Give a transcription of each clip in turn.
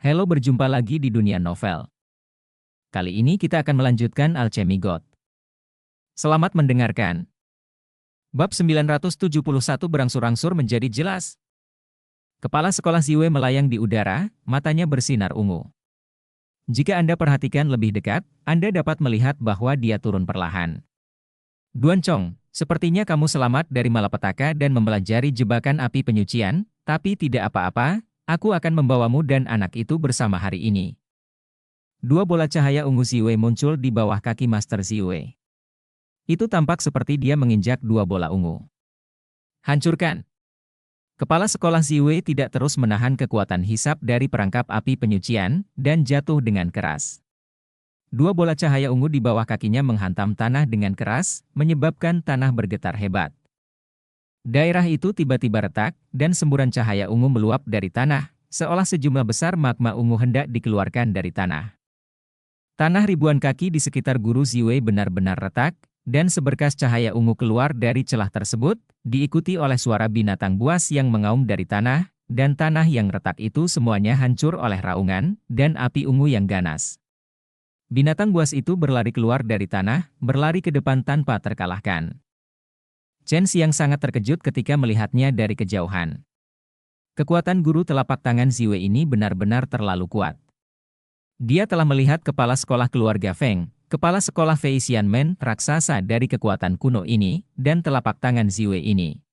Halo, berjumpa lagi di dunia novel. Kali ini kita akan melanjutkan Alchemy God. Selamat mendengarkan. Bab 971 berangsur-angsur menjadi jelas. Kepala sekolah Ziwei melayang di udara, matanya bersinar ungu. Jika Anda perhatikan lebih dekat, Anda dapat melihat bahwa dia turun perlahan. Duan Chong, sepertinya kamu selamat dari malapetaka dan mempelajari jebakan api penyucian, tapi tidak apa-apa, aku akan membawamu dan anak itu bersama hari ini. Dua bola cahaya ungu Ziwei muncul di bawah kaki Master Ziwei. Itu tampak seperti dia menginjak dua bola ungu. Hancurkan! Kepala sekolah Ziwei tidak terus menahan kekuatan hisap dari perangkap api penyucian, dan jatuh dengan keras. Dua bola cahaya ungu di bawah kakinya menghantam tanah dengan keras, menyebabkan tanah bergetar hebat. Daerah itu tiba-tiba retak, dan semburan cahaya ungu meluap dari tanah, seolah sejumlah besar magma ungu hendak dikeluarkan dari tanah. Tanah ribuan kaki di sekitar guru Ziwei benar-benar retak, dan seberkas cahaya ungu keluar dari celah tersebut, diikuti oleh suara binatang buas yang mengaum dari tanah, dan tanah yang retak itu semuanya hancur oleh raungan, dan api ungu yang ganas. Binatang buas itu berlari keluar dari tanah, berlari ke depan tanpa terkalahkan. Chen Xiang sangat terkejut ketika melihatnya dari kejauhan. Kekuatan guru telapak tangan Ziwei ini benar-benar terlalu kuat. Dia telah melihat kepala sekolah keluarga Feng, kepala sekolah Fei Xianmen raksasa dari kekuatan kuno ini, dan telapak tangan Ziwei ini.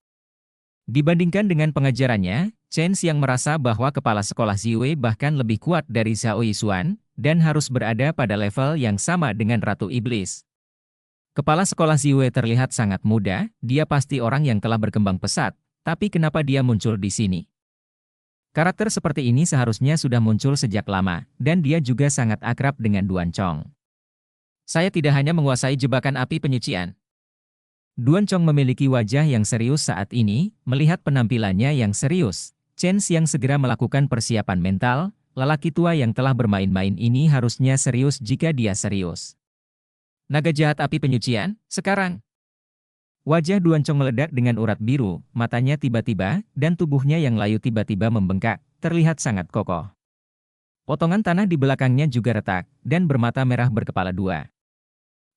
Dibandingkan dengan pengajarannya, Chen Xiang merasa bahwa kepala sekolah Ziwei bahkan lebih kuat dari Zhao Yixuan, dan harus berada pada level yang sama dengan Ratu Iblis. Kepala sekolah Ziwei terlihat sangat muda, dia pasti orang yang telah berkembang pesat, tapi kenapa dia muncul di sini? Karakter seperti ini seharusnya sudah muncul sejak lama, dan dia juga sangat akrab dengan Duan Chong. Saya tidak hanya menguasai jebakan api penyucian. Duan Chong memiliki wajah yang serius saat ini, melihat penampilannya yang serius. Chen Xiang segera melakukan persiapan mental, lelaki tua yang telah bermain-main ini harusnya serius jika dia serius. Naga jahat api penyucian, sekarang. Wajah Duan Chong meledak dengan urat biru, matanya tiba-tiba, dan tubuhnya yang layu tiba-tiba membengkak, terlihat sangat kokoh. Potongan tanah di belakangnya juga retak, dan bermata merah berkepala dua.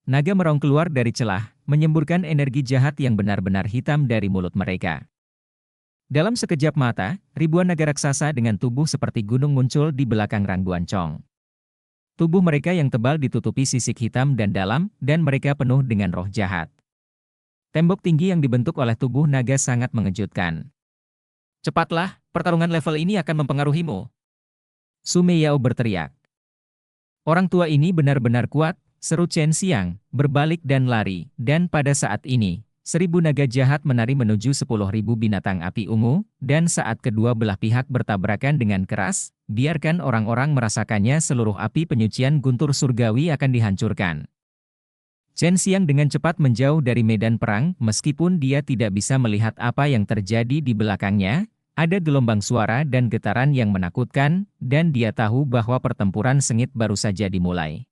Naga merong keluar dari celah, menyemburkan energi jahat yang benar-benar hitam dari mulut mereka. Dalam sekejap mata, ribuan naga raksasa dengan tubuh seperti gunung muncul di belakang Rang Duan Chong. Tubuh mereka yang tebal ditutupi sisik hitam dan dalam, dan mereka penuh dengan roh jahat. Tembok tinggi yang dibentuk oleh tubuh naga sangat mengejutkan. Cepatlah, pertarungan level ini akan mempengaruhimu. Su Meiyao berteriak. Orang tua ini benar-benar kuat, seru Chen Xiang, berbalik dan lari, dan pada saat ini, 1000 naga jahat menari menuju 10.000 binatang api ungu, dan saat kedua belah pihak bertabrakan dengan keras, biarkan orang-orang merasakannya seluruh api penyucian guntur surgawi akan dihancurkan. Chen Xiang dengan cepat menjauh dari medan perang, meskipun dia tidak bisa melihat apa yang terjadi di belakangnya, ada gelombang suara dan getaran yang menakutkan, dan dia tahu bahwa pertempuran sengit baru saja dimulai.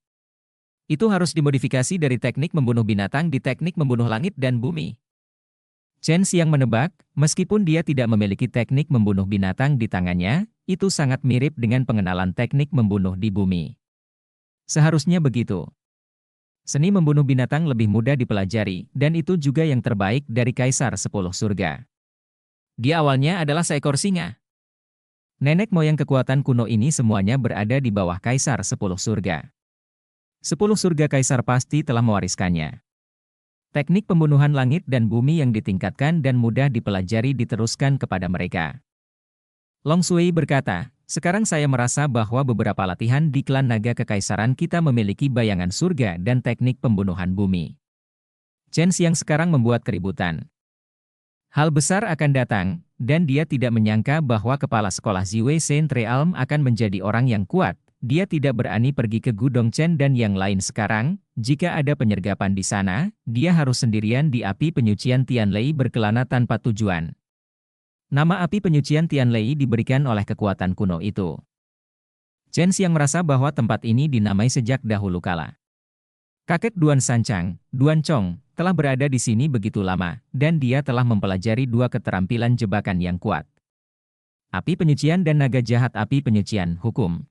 Itu harus dimodifikasi dari teknik membunuh binatang di teknik membunuh langit dan bumi. Chen Xiang menebak, meskipun dia tidak memiliki teknik membunuh binatang di tangannya, itu sangat mirip dengan pengenalan teknik membunuh di bumi. Seharusnya begitu. Seni membunuh binatang lebih mudah dipelajari, dan itu juga yang terbaik dari Kaisar 10 Surga. Dia awalnya adalah seekor singa. Nenek moyang kekuatan kuno ini semuanya berada di bawah Kaisar 10 Surga. 10 Surga Kaisar pasti telah mewariskannya. Teknik pembunuhan langit dan bumi yang ditingkatkan dan mudah dipelajari diteruskan kepada mereka. Long Sui berkata, sekarang saya merasa bahwa beberapa latihan di klan naga kekaisaran kita memiliki bayangan surga dan teknik pembunuhan bumi. Chen Xiang sekarang membuat keributan. Hal besar akan datang, dan dia tidak menyangka bahwa kepala sekolah Ziwei Saint Realm akan menjadi orang yang kuat. Dia tidak berani pergi ke Gudong Chen dan yang lain sekarang. Jika ada penyergapan di sana, dia harus sendirian di api penyucian Tianlei berkelana tanpa tujuan. Nama api penyucian Tianlei diberikan oleh kekuatan kuno itu. Chen Xiang merasa bahwa tempat ini dinamai sejak dahulu kala. Kakek Duan Sanchang, Duan Chong, telah berada di sini begitu lama, dan dia telah mempelajari dua keterampilan jebakan yang kuat. Api penyucian dan naga jahat api penyucian hukum.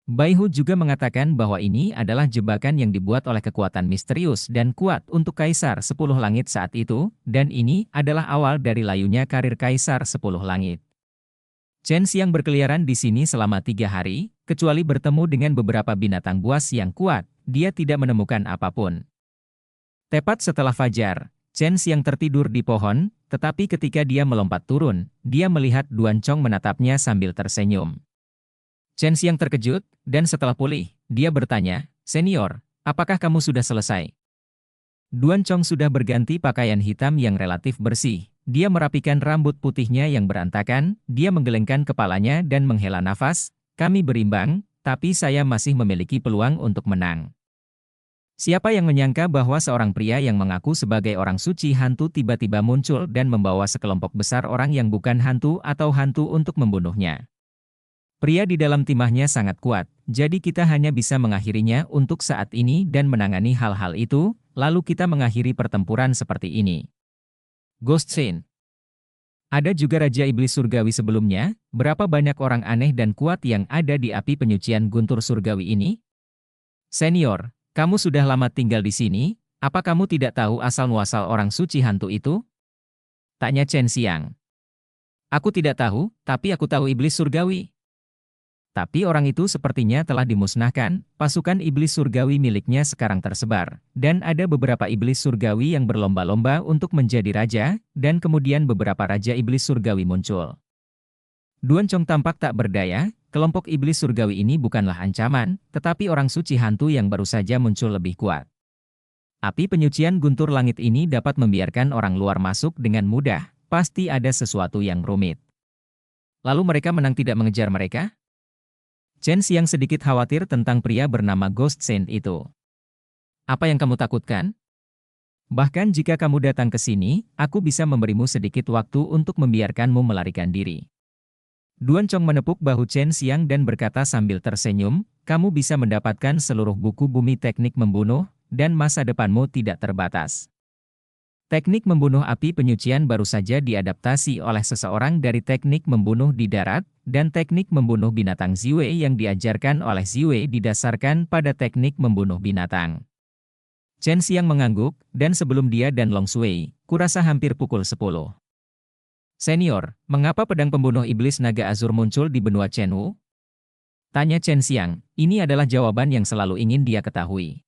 Baihu juga mengatakan bahwa ini adalah jebakan yang dibuat oleh kekuatan misterius dan kuat untuk Kaisar 10 Langit saat itu, dan ini adalah awal dari layunya karir Kaisar 10 Langit. Chen Xiang berkeliaran di sini selama 3 hari, kecuali bertemu dengan beberapa binatang buas yang kuat, dia tidak menemukan apapun. Tepat setelah fajar, Chen Xiang tertidur di pohon, tetapi ketika dia melompat turun, dia melihat Duan Chong menatapnya sambil tersenyum. Chen Xiang terkejut, dan setelah pulih, dia bertanya, "Senior, apakah kamu sudah selesai?" Duan Chong sudah berganti pakaian hitam yang relatif bersih. Dia merapikan rambut putihnya yang berantakan, dia menggelengkan kepalanya dan menghela nafas, "Kami berimbang, tapi saya masih memiliki peluang untuk menang." Siapa yang menyangka bahwa seorang pria yang mengaku sebagai orang suci hantu tiba-tiba muncul dan membawa sekelompok besar orang yang bukan hantu atau hantu untuk membunuhnya. Pria di dalam timahnya sangat kuat, jadi kita hanya bisa mengakhirinya untuk saat ini dan menangani hal-hal itu, lalu kita mengakhiri pertempuran seperti ini. Ghost Saint. Ada juga Raja Iblis Surgawi sebelumnya, berapa banyak orang aneh dan kuat yang ada di api penyucian guntur surgawi ini? Senior, kamu sudah lama tinggal di sini, apa kamu tidak tahu asal-muasal orang suci hantu itu? Tanya Chen Xiang. Aku tidak tahu, tapi aku tahu Iblis Surgawi. Tapi orang itu sepertinya telah dimusnahkan, pasukan iblis surgawi miliknya sekarang tersebar, dan ada beberapa iblis surgawi yang berlomba-lomba untuk menjadi raja, dan kemudian beberapa raja iblis surgawi muncul. Duan Chong tampak tak berdaya, kelompok iblis surgawi ini bukanlah ancaman, tetapi orang suci hantu yang baru saja muncul lebih kuat. Api penyucian guntur langit ini dapat membiarkan orang luar masuk dengan mudah, pasti ada sesuatu yang rumit. Lalu mereka menang tidak mengejar mereka? Chen Xiang sedikit khawatir tentang pria bernama Ghost Saint itu. Apa yang kamu takutkan? Bahkan jika kamu datang ke sini, aku bisa memberimu sedikit waktu untuk membiarkanmu melarikan diri. Duan Chong menepuk bahu Chen Xiang dan berkata sambil tersenyum, kamu bisa mendapatkan seluruh buku bumi teknik membunuh, dan masa depanmu tidak terbatas. Teknik membunuh api penyucian baru saja diadaptasi oleh seseorang dari teknik membunuh di darat, dan teknik membunuh binatang Ziwei yang diajarkan oleh Ziwei didasarkan pada teknik membunuh binatang. Chen Xiang mengangguk, dan sebelum dia dan Long Sui, kurasa hampir pukul 10. Senior, mengapa pedang pembunuh iblis naga azur muncul di benua Chenwu? Tanya Chen Xiang, ini adalah jawaban yang selalu ingin dia ketahui.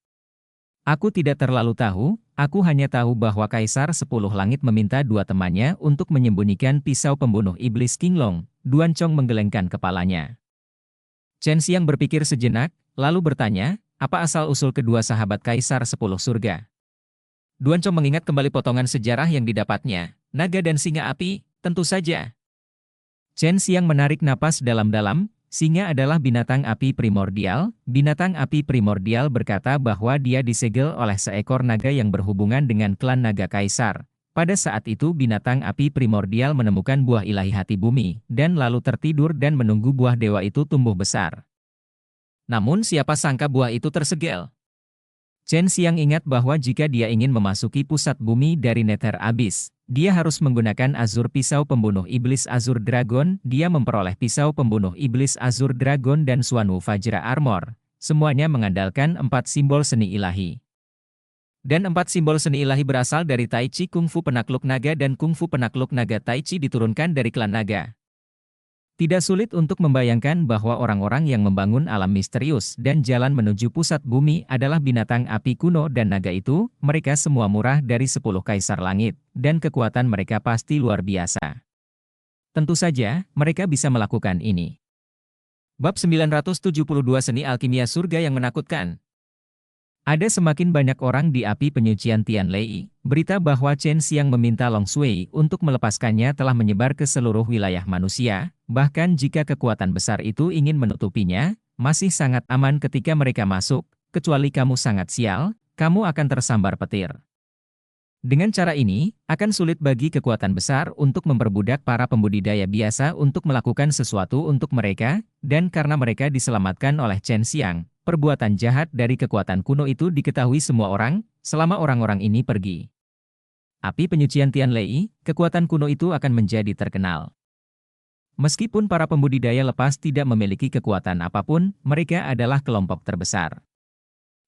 Aku tidak terlalu tahu, aku hanya tahu bahwa Kaisar 10 Langit meminta dua temannya untuk menyembunyikan pisau pembunuh iblis King Long. Duan Chong menggelengkan kepalanya. Chen Xiang berpikir sejenak, lalu bertanya, apa asal-usul kedua sahabat Kaisar 10 Surga? Duan Chong mengingat kembali potongan sejarah yang didapatnya, naga dan singa api, tentu saja. Chen Xiang menarik napas dalam-dalam. Singa adalah binatang api primordial. Binatang api primordial berkata bahwa dia disegel oleh seekor naga yang berhubungan dengan klan naga kaisar. Pada saat itu binatang api primordial menemukan buah ilahi hati bumi, dan lalu tertidur dan menunggu buah dewa itu tumbuh besar. Namun siapa sangka buah itu tersegel? Chen Xiang ingat bahwa jika dia ingin memasuki pusat bumi dari Nether Abyss, dia harus menggunakan Azur Pisau Pembunuh Iblis Azur Dragon. Dia memperoleh Pisau Pembunuh Iblis Azur Dragon dan Xuanwu Vajra Armor. Semuanya mengandalkan 4 simbol seni ilahi. Dan 4 simbol seni ilahi berasal dari Tai Chi Kung Fu Penakluk Naga dan Kung Fu Penakluk Naga Tai Chi diturunkan dari klan naga. Tidak sulit untuk membayangkan bahwa orang-orang yang membangun alam misterius dan jalan menuju pusat bumi adalah binatang api kuno dan naga itu, mereka semua murah dari 10 kaisar langit, dan kekuatan mereka pasti luar biasa. Tentu saja, mereka bisa melakukan ini. Bab 972 Seni Alkimia Surga yang Menakutkan. Ada semakin banyak orang di api penyucian Tianlei. Berita bahwa Chen Xiang meminta Long Sui untuk melepaskannya telah menyebar ke seluruh wilayah manusia, bahkan jika kekuatan besar itu ingin menutupinya, masih sangat aman ketika mereka masuk, kecuali kamu sangat sial, kamu akan tersambar petir. Dengan cara ini, akan sulit bagi kekuatan besar untuk memperbudak para pembudidaya biasa untuk melakukan sesuatu untuk mereka, dan karena mereka diselamatkan oleh Chen Xiang, perbuatan jahat dari kekuatan kuno itu diketahui semua orang, selama orang-orang ini pergi. Api penyucian Tianlei, kekuatan kuno itu akan menjadi terkenal. Meskipun para pembudidaya lepas tidak memiliki kekuatan apapun, mereka adalah kelompok terbesar.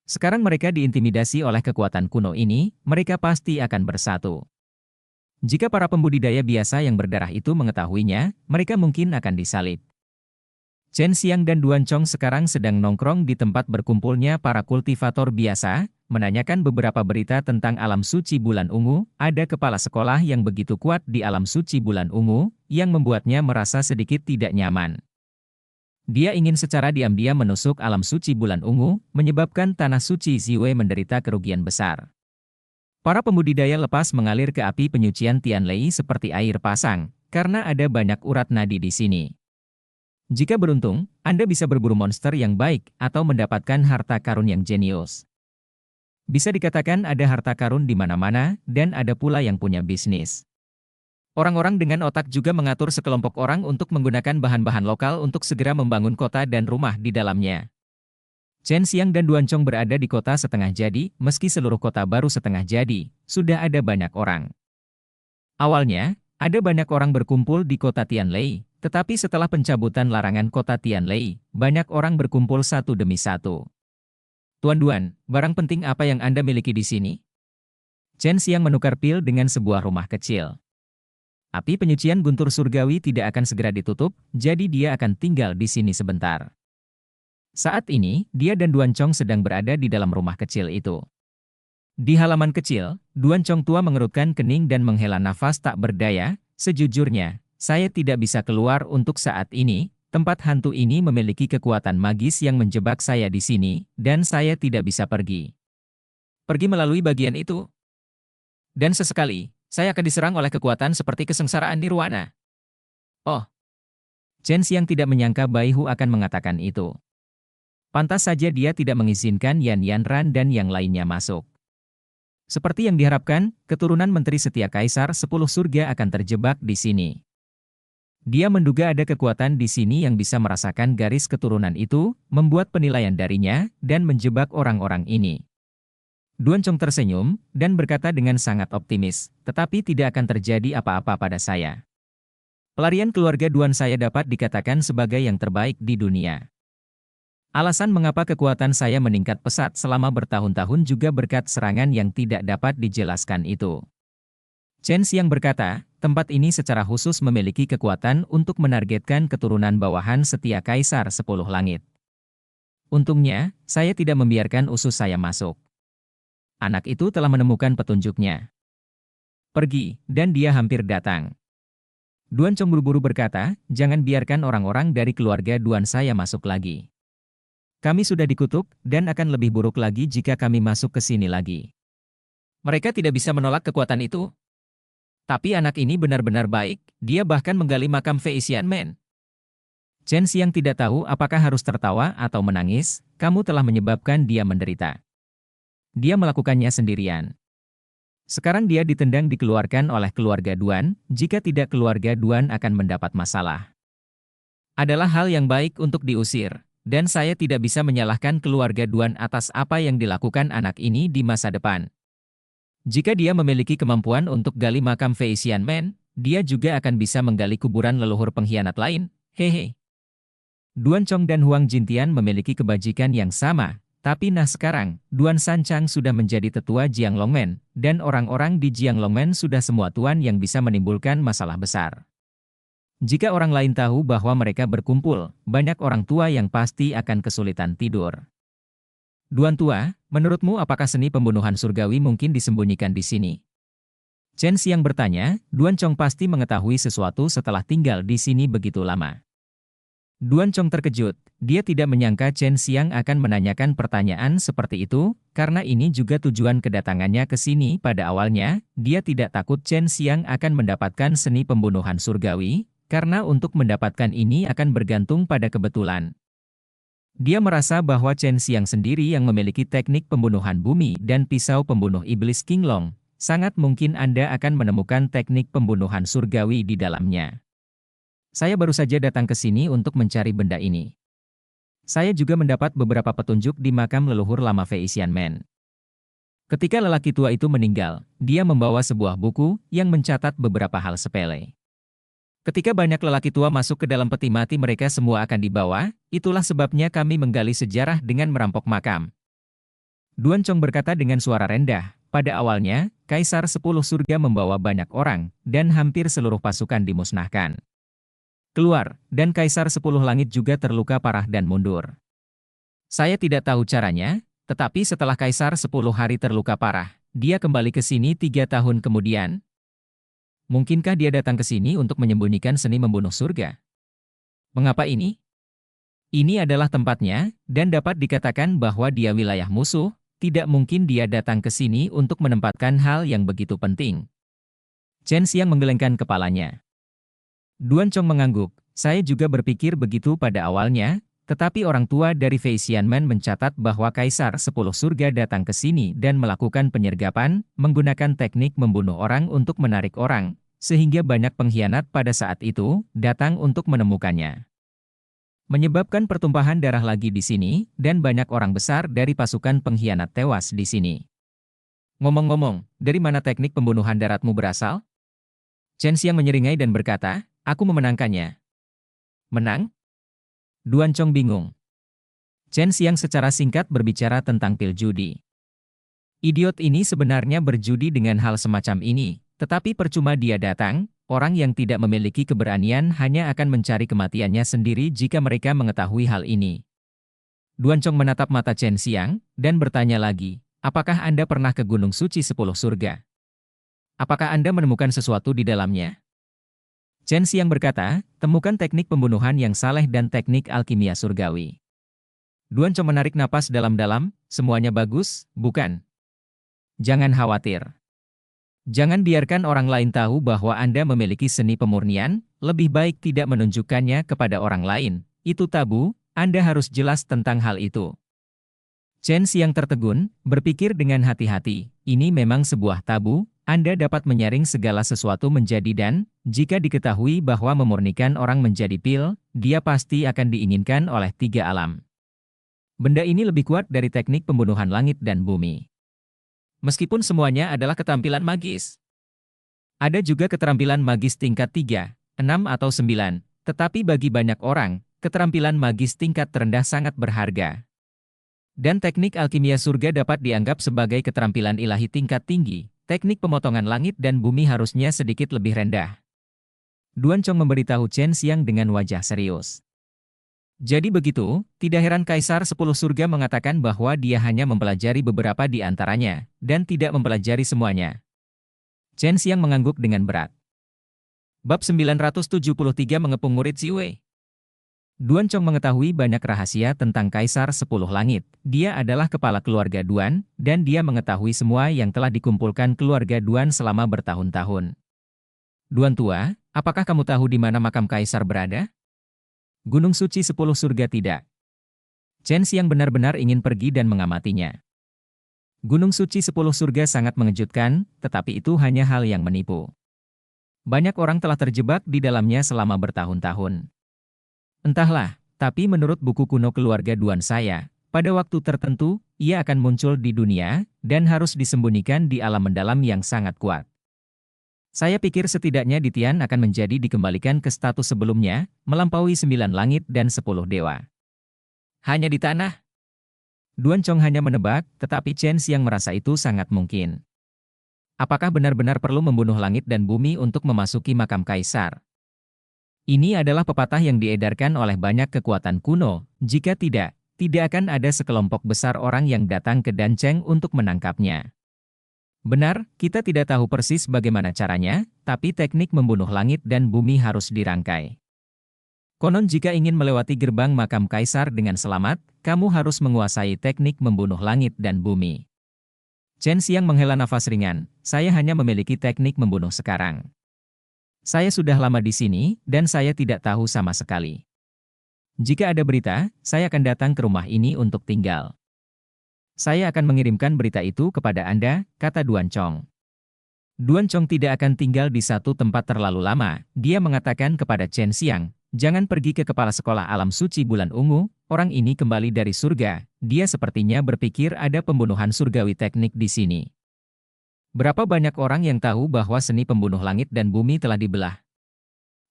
Sekarang mereka diintimidasi oleh kekuatan kuno ini, mereka pasti akan bersatu. Jika para pembudidaya biasa yang berdarah itu mengetahuinya, mereka mungkin akan disalib. Chen Xiang dan Duan Chong sekarang sedang nongkrong di tempat berkumpulnya para kultivator biasa, menanyakan beberapa berita tentang alam suci bulan ungu. Ada kepala sekolah yang begitu kuat di alam suci bulan ungu, yang membuatnya merasa sedikit tidak nyaman. Dia ingin secara diam-diam menusuk alam suci bulan ungu, menyebabkan tanah suci Ziwei menderita kerugian besar. Para pembudidaya lepas mengalir ke api penyucian Tianlei seperti air pasang, karena ada banyak urat nadi di sini. Jika beruntung, Anda bisa berburu monster yang baik atau mendapatkan harta karun yang jenius. Bisa dikatakan ada harta karun di mana-mana, dan ada pula yang punya bisnis. Orang-orang dengan otak juga mengatur sekelompok orang untuk menggunakan bahan-bahan lokal untuk segera membangun kota dan rumah di dalamnya. Chen Xiang dan Duan Chong berada di kota setengah jadi, meski seluruh kota baru setengah jadi, sudah ada banyak orang. Awalnya, ada banyak orang berkumpul di kota Tianlei, tetapi setelah pencabutan larangan kota Tianlei, banyak orang berkumpul satu demi satu. Tuan Duan, barang penting apa yang Anda miliki di sini? Chen Xiang menukar pil dengan sebuah rumah kecil. Api penyucian guntur surgawi tidak akan segera ditutup, jadi dia akan tinggal di sini sebentar. Saat ini, dia dan Duan Chong sedang berada di dalam rumah kecil itu. Di halaman kecil, Duan Chong tua mengerutkan kening dan menghela nafas tak berdaya. Sejujurnya, saya tidak bisa keluar untuk saat ini. Tempat hantu ini memiliki kekuatan magis yang menjebak saya di sini, dan saya tidak bisa pergi. Pergi melalui bagian itu. Dan sesekali, saya akan diserang oleh kekuatan seperti kesengsaraan nirwana. Oh. Chen Xiang tidak menyangka Bai Hu akan mengatakan itu. Pantas saja dia tidak mengizinkan Yan Yanran dan yang lainnya masuk. Seperti yang diharapkan, keturunan Menteri Setia Kaisar 10 Surga akan terjebak di sini. Dia menduga ada kekuatan di sini yang bisa merasakan garis keturunan itu, membuat penilaian darinya, dan menjebak orang-orang ini. Duan Chong tersenyum, dan berkata dengan sangat optimis, tetapi tidak akan terjadi apa-apa pada saya. Pelarian keluarga Duan saya dapat dikatakan sebagai yang terbaik di dunia. Alasan mengapa kekuatan saya meningkat pesat selama bertahun-tahun juga berkat serangan yang tidak dapat dijelaskan itu. Chen Xiang berkata, tempat ini secara khusus memiliki kekuatan untuk menargetkan keturunan bawahan Setia Kaisar 10 Langit. Untungnya, saya tidak membiarkan usus saya masuk. Anak itu telah menemukan petunjuknya. Pergi, dan dia hampir datang. Duan Chong buru-buru berkata, jangan biarkan orang-orang dari keluarga Duan saya masuk lagi. Kami sudah dikutuk, dan akan lebih buruk lagi jika kami masuk ke sini lagi. Mereka tidak bisa menolak kekuatan itu. Tapi anak ini benar-benar baik, dia bahkan menggali makam Fei Xianmen. Chen Xiang tidak tahu apakah harus tertawa atau menangis, kamu telah menyebabkan dia menderita. Dia melakukannya sendirian. Sekarang dia ditendang dikeluarkan oleh keluarga Duan, jika tidak keluarga Duan akan mendapat masalah. Adalah hal yang baik untuk diusir. Dan saya tidak bisa menyalahkan keluarga Duan atas apa yang dilakukan anak ini di masa depan. Jika dia memiliki kemampuan untuk gali makam Fei Xianmen, dia juga akan bisa menggali kuburan leluhur pengkhianat lain, hehe. Duan Chong dan Huang Jintian memiliki kebajikan yang sama, tapi sekarang, Duan Sanchang sudah menjadi tetua Jianglongmen, dan orang-orang di Jianglongmen sudah semua tuan yang bisa menimbulkan masalah besar. Jika orang lain tahu bahwa mereka berkumpul, banyak orang tua yang pasti akan kesulitan tidur. Duan tua, menurutmu apakah seni pembunuhan surgawi mungkin disembunyikan di sini? Chen Xiang bertanya, Duan Chong pasti mengetahui sesuatu setelah tinggal di sini begitu lama. Duan Chong terkejut, dia tidak menyangka Chen Xiang akan menanyakan pertanyaan seperti itu, karena ini juga tujuan kedatangannya ke sini pada awalnya, dia tidak takut Chen Xiang akan mendapatkan seni pembunuhan surgawi, karena untuk mendapatkan ini akan bergantung pada kebetulan. Dia merasa bahwa Chen Xiang sendiri yang memiliki teknik pembunuhan bumi dan pisau pembunuh iblis King Long, sangat mungkin Anda akan menemukan teknik pembunuhan surgawi di dalamnya. Saya baru saja datang ke sini untuk mencari benda ini. Saya juga mendapat beberapa petunjuk di makam leluhur lama Fei Xianmen. Ketika lelaki tua itu meninggal, dia membawa sebuah buku yang mencatat beberapa hal sepele. Ketika banyak lelaki tua masuk ke dalam peti mati mereka semua akan dibawa, itulah sebabnya kami menggali sejarah dengan merampok makam. Duan Chong berkata dengan suara rendah, pada awalnya, Kaisar 10 Surga membawa banyak orang, dan hampir seluruh pasukan dimusnahkan. Keluar, dan Kaisar 10 Langit juga terluka parah dan mundur. Saya tidak tahu caranya, tetapi setelah Kaisar 10 hari terluka parah, dia kembali ke sini 3 tahun kemudian. Mungkinkah dia datang ke sini untuk menyembunyikan seni membunuh surga? Mengapa ini? Ini adalah tempatnya, dan dapat dikatakan bahwa dia wilayah musuh, tidak mungkin dia datang ke sini untuk menempatkan hal yang begitu penting. Chen Xiang menggelengkan kepalanya. Duan Chong mengangguk, saya juga berpikir begitu pada awalnya, tetapi orang tua dari Fei Xianmen mencatat bahwa Kaisar 10 Surga datang ke sini dan melakukan penyergapan, menggunakan teknik membunuh orang untuk menarik orang, sehingga banyak pengkhianat pada saat itu datang untuk menemukannya. Menyebabkan pertumpahan darah lagi di sini, dan banyak orang besar dari pasukan pengkhianat tewas di sini. Ngomong-ngomong, dari mana teknik pembunuhan daratmu berasal? Chen Xiang menyeringai dan berkata, aku memenangkannya. Menang? Duan Chong bingung. Chen Xiang secara singkat berbicara tentang pil judi. Idiot ini sebenarnya berjudi dengan hal semacam ini, tetapi percuma dia datang. Orang yang tidak memiliki keberanian hanya akan mencari kematiannya sendiri jika mereka mengetahui hal ini. Duan Chong menatap mata Chen Xiang, dan bertanya lagi, apakah Anda pernah ke Gunung Suci 10 Surga? Apakah Anda menemukan sesuatu di dalamnya? Chen Xiang berkata, temukan teknik pembunuhan yang saleh dan teknik alkimia surgawi. Duan Chong menarik napas dalam-dalam, semuanya bagus, bukan? Jangan khawatir. Jangan biarkan orang lain tahu bahwa Anda memiliki seni pemurnian, lebih baik tidak menunjukkannya kepada orang lain. Itu tabu, Anda harus jelas tentang hal itu. Chen Xiang tertegun, berpikir dengan hati-hati, ini memang sebuah tabu, Anda dapat menyaring segala sesuatu menjadi dan, jika diketahui bahwa memurnikan orang menjadi pil, dia pasti akan diinginkan oleh 3 alam. Benda ini lebih kuat dari teknik pembunuhan langit dan bumi. Meskipun semuanya adalah keterampilan magis. Ada juga keterampilan magis tingkat 3, 6 atau 9, tetapi bagi banyak orang, keterampilan magis tingkat terendah sangat berharga. Dan teknik alkimia surga dapat dianggap sebagai keterampilan ilahi tingkat tinggi, teknik pemotongan langit dan bumi harusnya sedikit lebih rendah. Duan Chong memberitahu Chen Xiang dengan wajah serius. Jadi begitu, tidak heran Kaisar 10 Surga mengatakan bahwa dia hanya mempelajari beberapa di antaranya, dan tidak mempelajari semuanya. Chen Xiang mengangguk dengan berat. Bab 973 mengepung murid Si Wei. Duan Chong mengetahui banyak rahasia tentang Kaisar 10 Langit. Dia adalah kepala keluarga Duan, dan dia mengetahui semua yang telah dikumpulkan keluarga Duan selama bertahun-tahun. Duan tua, apakah kamu tahu di mana makam Kaisar berada? Gunung Suci 10 Surga tidak. Chen Xiang benar-benar ingin pergi dan mengamatinya. Gunung Suci 10 Surga sangat mengejutkan, tetapi itu hanya hal yang menipu. Banyak orang telah terjebak di dalamnya selama bertahun-tahun. Entahlah, tapi menurut buku kuno keluarga Duan saya, pada waktu tertentu, ia akan muncul di dunia, dan harus disembunyikan di alam mendalam yang sangat kuat. Saya pikir setidaknya Ditian akan menjadi dikembalikan ke status sebelumnya, melampaui 9 langit dan 10 dewa. Hanya di tanah? Duan Chong hanya menebak, tetapi Chen Xiang merasa itu sangat mungkin. Apakah benar-benar perlu membunuh langit dan bumi untuk memasuki makam Kaisar? Ini adalah pepatah yang diedarkan oleh banyak kekuatan kuno, jika tidak, tidak akan ada sekelompok besar orang yang datang ke Dancheng untuk menangkapnya. Benar, kita tidak tahu persis bagaimana caranya, tapi teknik membunuh langit dan bumi harus dirangkai. Konon jika ingin melewati gerbang makam Kaisar dengan selamat, kamu harus menguasai teknik membunuh langit dan bumi. Chen Xiang menghela nafas ringan, saya hanya memiliki teknik membunuh sekarang. Saya sudah lama di sini, dan saya tidak tahu sama sekali. Jika ada berita, saya akan datang ke rumah ini untuk tinggal. Saya akan mengirimkan berita itu kepada Anda, kata Duan Chong. Duan Chong tidak akan tinggal di satu tempat terlalu lama, dia mengatakan kepada Chen Xiang, jangan pergi ke kepala sekolah alam suci bulan ungu, orang ini kembali dari surga, dia sepertinya berpikir ada pembunuhan surgawi teknik di sini. Berapa banyak orang yang tahu bahwa seni pembunuh langit dan bumi telah dibelah?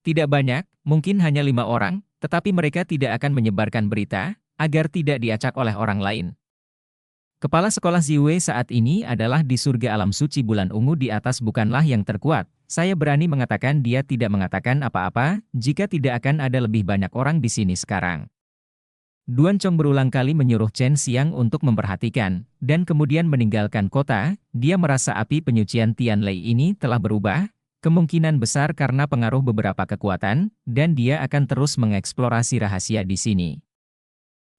Tidak banyak, mungkin hanya 5 orang, tetapi mereka tidak akan menyebarkan berita, agar tidak diacak oleh orang lain. Kepala sekolah Ziwei saat ini adalah di surga alam suci bulan ungu di atas bukanlah yang terkuat. Saya berani mengatakan dia tidak mengatakan apa-apa, jika tidak akan ada lebih banyak orang di sini sekarang. Duan Chong berulang kali menyuruh Chen Xiang untuk memperhatikan, dan kemudian meninggalkan kota. Dia merasa api penyucian Tianlei ini telah berubah, kemungkinan besar karena pengaruh beberapa kekuatan, dan dia akan terus mengeksplorasi rahasia di sini.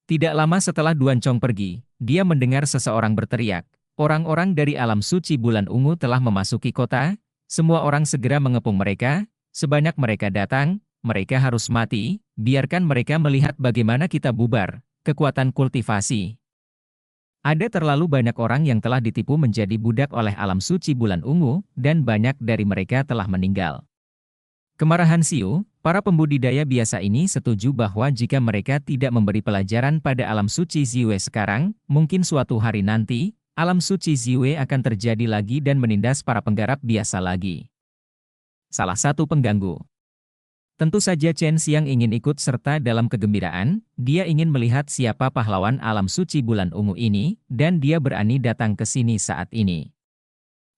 Tidak lama setelah Duan Chong pergi, dia mendengar seseorang berteriak, orang-orang dari alam suci bulan ungu telah memasuki kota, semua orang segera mengepung mereka, sebanyak mereka datang, mereka harus mati, biarkan mereka melihat bagaimana kita bubar, kekuatan kultivasi. Ada terlalu banyak orang yang telah ditipu menjadi budak oleh alam suci bulan ungu, dan banyak dari mereka telah meninggal. Kemarahan Xiu, para pembudidaya biasa ini setuju bahwa jika mereka tidak memberi pelajaran pada alam suci Ziwei sekarang, mungkin suatu hari nanti, alam suci Ziwei akan terjadi lagi dan menindas para penggarap biasa lagi. Salah satu pengganggu. Tentu saja Chen Xiang ingin ikut serta dalam kegembiraan, dia ingin melihat siapa pahlawan alam suci bulan ungu ini, dan dia berani datang ke sini saat ini.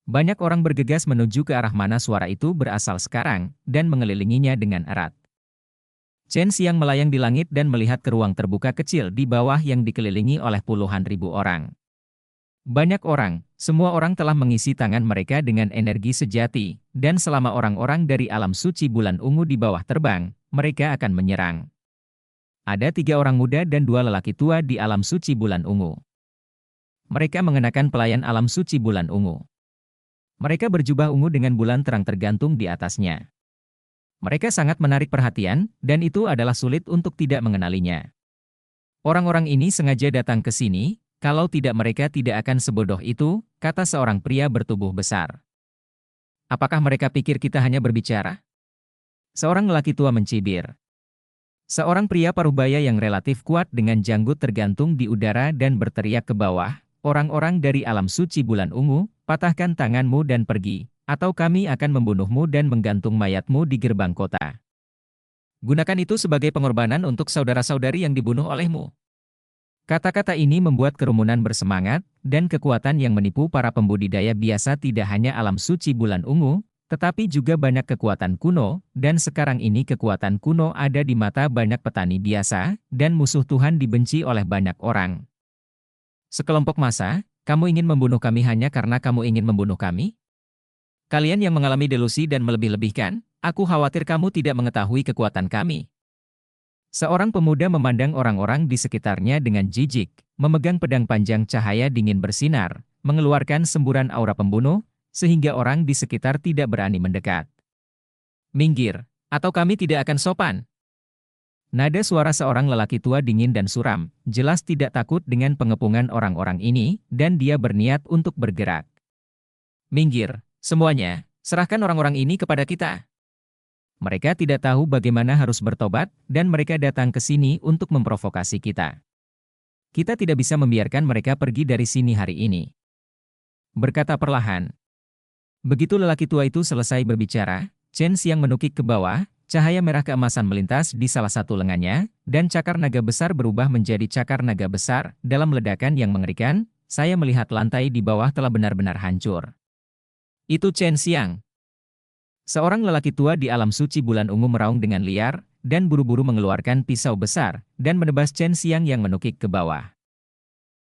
Banyak orang bergegas menuju ke arah mana suara itu berasal sekarang, dan mengelilinginya dengan erat. Chen Xiang melayang di langit dan melihat ke ruang terbuka kecil di bawah yang dikelilingi oleh puluhan ribu orang. Banyak orang, semua orang telah mengisi tangan mereka dengan energi sejati, dan selama orang-orang dari alam suci bulan ungu di bawah terbang, mereka akan menyerang. Ada 3 orang muda dan 2 lelaki tua di alam suci bulan ungu. Mereka mengenakan pelayan alam suci bulan ungu. Mereka berjubah ungu dengan bulan terang tergantung di atasnya. Mereka sangat menarik perhatian, dan itu adalah sulit untuk tidak mengenalinya. Orang-orang ini sengaja datang ke sini, kalau tidak mereka tidak akan sebodoh itu, kata seorang pria bertubuh besar. Apakah mereka pikir kita hanya berbicara? Seorang lelaki tua mencibir. Seorang pria parubaya yang relatif kuat dengan janggut tergantung di udara dan berteriak ke bawah, orang-orang dari alam suci bulan ungu, patahkan tanganmu dan pergi, atau kami akan membunuhmu dan menggantung mayatmu di gerbang kota. Gunakan itu sebagai pengorbanan untuk saudara-saudari yang dibunuh olehmu. Kata-kata ini membuat kerumunan bersemangat, dan kekuatan yang menipu para pembudidaya biasa tidak hanya alam suci bulan ungu, tetapi juga banyak kekuatan kuno, dan sekarang ini kekuatan kuno ada di mata banyak petani biasa, dan musuh Tuhan dibenci oleh banyak orang. Sekelompok massa, kamu ingin membunuh kami hanya karena kamu ingin membunuh kami? Kalian yang mengalami delusi dan melebih-lebihkan, aku khawatir kamu tidak mengetahui kekuatan kami. Seorang pemuda memandang orang-orang di sekitarnya dengan jijik, memegang pedang panjang cahaya dingin bersinar, mengeluarkan semburan aura pembunuh, sehingga orang di sekitar tidak berani mendekat. Minggir, atau kami tidak akan sopan. Nada suara seorang lelaki tua dingin dan suram, jelas tidak takut dengan pengepungan orang-orang ini, dan dia berniat untuk bergerak. Minggir, semuanya, serahkan orang-orang ini kepada kita. Mereka tidak tahu bagaimana harus bertobat, dan mereka datang ke sini untuk memprovokasi kita. Kita tidak bisa membiarkan mereka pergi dari sini hari ini. Berkata perlahan. Begitu lelaki tua itu selesai berbicara, Chen Xiang menukik ke bawah, cahaya merah keemasan melintas di salah satu lengannya, dan cakar naga besar berubah menjadi cakar naga besar. Dalam ledakan yang mengerikan, saya melihat lantai di bawah telah benar-benar hancur. Itu Chen Xiang. Seorang lelaki tua di alam suci bulan ungu meraung dengan liar, dan buru-buru mengeluarkan pisau besar, dan menebas Chen Xiang yang menukik ke bawah.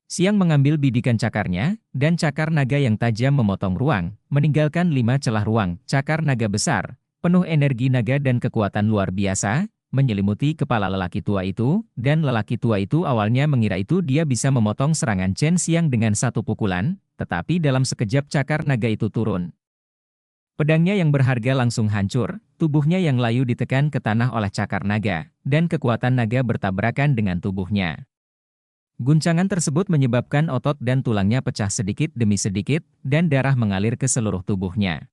Xiang mengambil bidikan cakarnya, dan cakar naga yang tajam memotong ruang, meninggalkan 5 celah ruang. Cakar naga besar, penuh energi naga dan kekuatan luar biasa, menyelimuti kepala lelaki tua itu, dan lelaki tua itu awalnya mengira itu dia bisa memotong serangan Chen Xiang dengan satu pukulan, tetapi dalam sekejap cakar naga itu turun. Pedangnya yang berharga langsung hancur, tubuhnya yang layu ditekan ke tanah oleh cakar naga, dan kekuatan naga bertabrakan dengan tubuhnya. Guncangan tersebut menyebabkan otot dan tulangnya pecah sedikit demi sedikit, dan darah mengalir ke seluruh tubuhnya.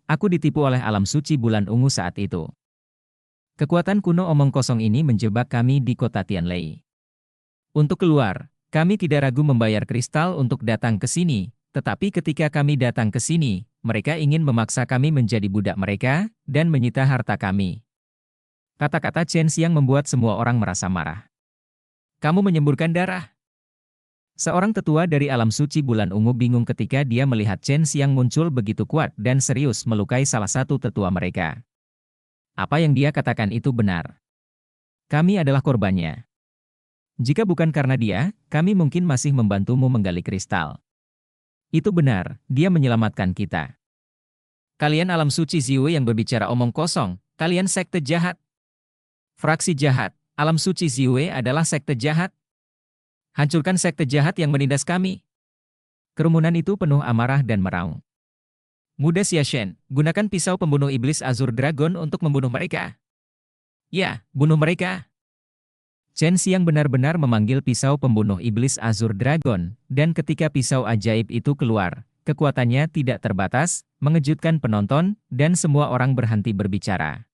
Aku ditipu oleh alam suci bulan ungu saat itu. Kekuatan kuno omong kosong ini menjebak kami di kota Tianlei. Untuk keluar, kami tidak ragu membayar kristal untuk datang ke sini, Tetapi ketika kami datang ke sini, mereka ingin memaksa kami menjadi budak mereka, dan menyita harta kami. Kata-kata Chen Xiang membuat semua orang merasa marah. Kamu menyemburkan darah. Seorang tetua dari alam suci bulan ungu bingung ketika dia melihat Chen Xiang muncul begitu kuat dan serius melukai salah satu tetua mereka. Apa yang dia katakan itu benar. Kami adalah korbannya. Jika bukan karena dia, kami mungkin masih membantumu menggali kristal. Itu benar, dia menyelamatkan kita. Kalian alam suci Ziwe yang berbicara omong kosong, kalian sekte jahat. Fraksi jahat, alam suci Ziwe adalah sekte jahat. Hancurkan sekte jahat yang menindas kami. Kerumunan itu penuh amarah dan meraung. Muda Xiashen, gunakan pisau pembunuh iblis Azur Dragon untuk membunuh mereka. Ya, bunuh mereka. Chen Xiang benar-benar memanggil pisau pembunuh iblis Azur Dragon, dan ketika pisau ajaib itu keluar, kekuatannya tidak terbatas, mengejutkan penonton, dan semua orang berhenti berbicara.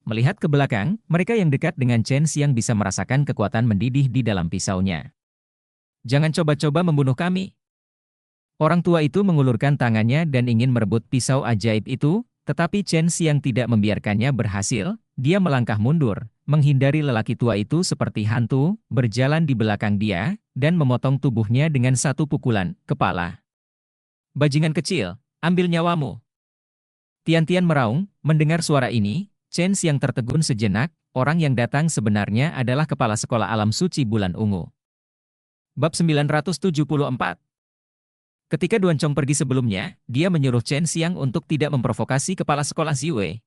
Melihat ke belakang, mereka yang dekat dengan Chen Xiang bisa merasakan kekuatan mendidih di dalam pisaunya. Jangan coba-coba membunuh kami. Orang tua itu mengulurkan tangannya dan ingin merebut pisau ajaib itu, tetapi Chen Xiang tidak membiarkannya berhasil. Dia melangkah mundur, menghindari lelaki tua itu seperti hantu, berjalan di belakang dia, dan memotong tubuhnya dengan satu pukulan kepala. Bajingan kecil, ambil nyawamu. Tian-Tian meraung, mendengar suara ini, Chen Xiang tertegun sejenak, orang yang datang sebenarnya adalah kepala sekolah alam suci bulan ungu. Bab 974. Ketika Duan Chong pergi sebelumnya, dia menyuruh Chen Xiang untuk tidak memprovokasi kepala sekolah Ziwei.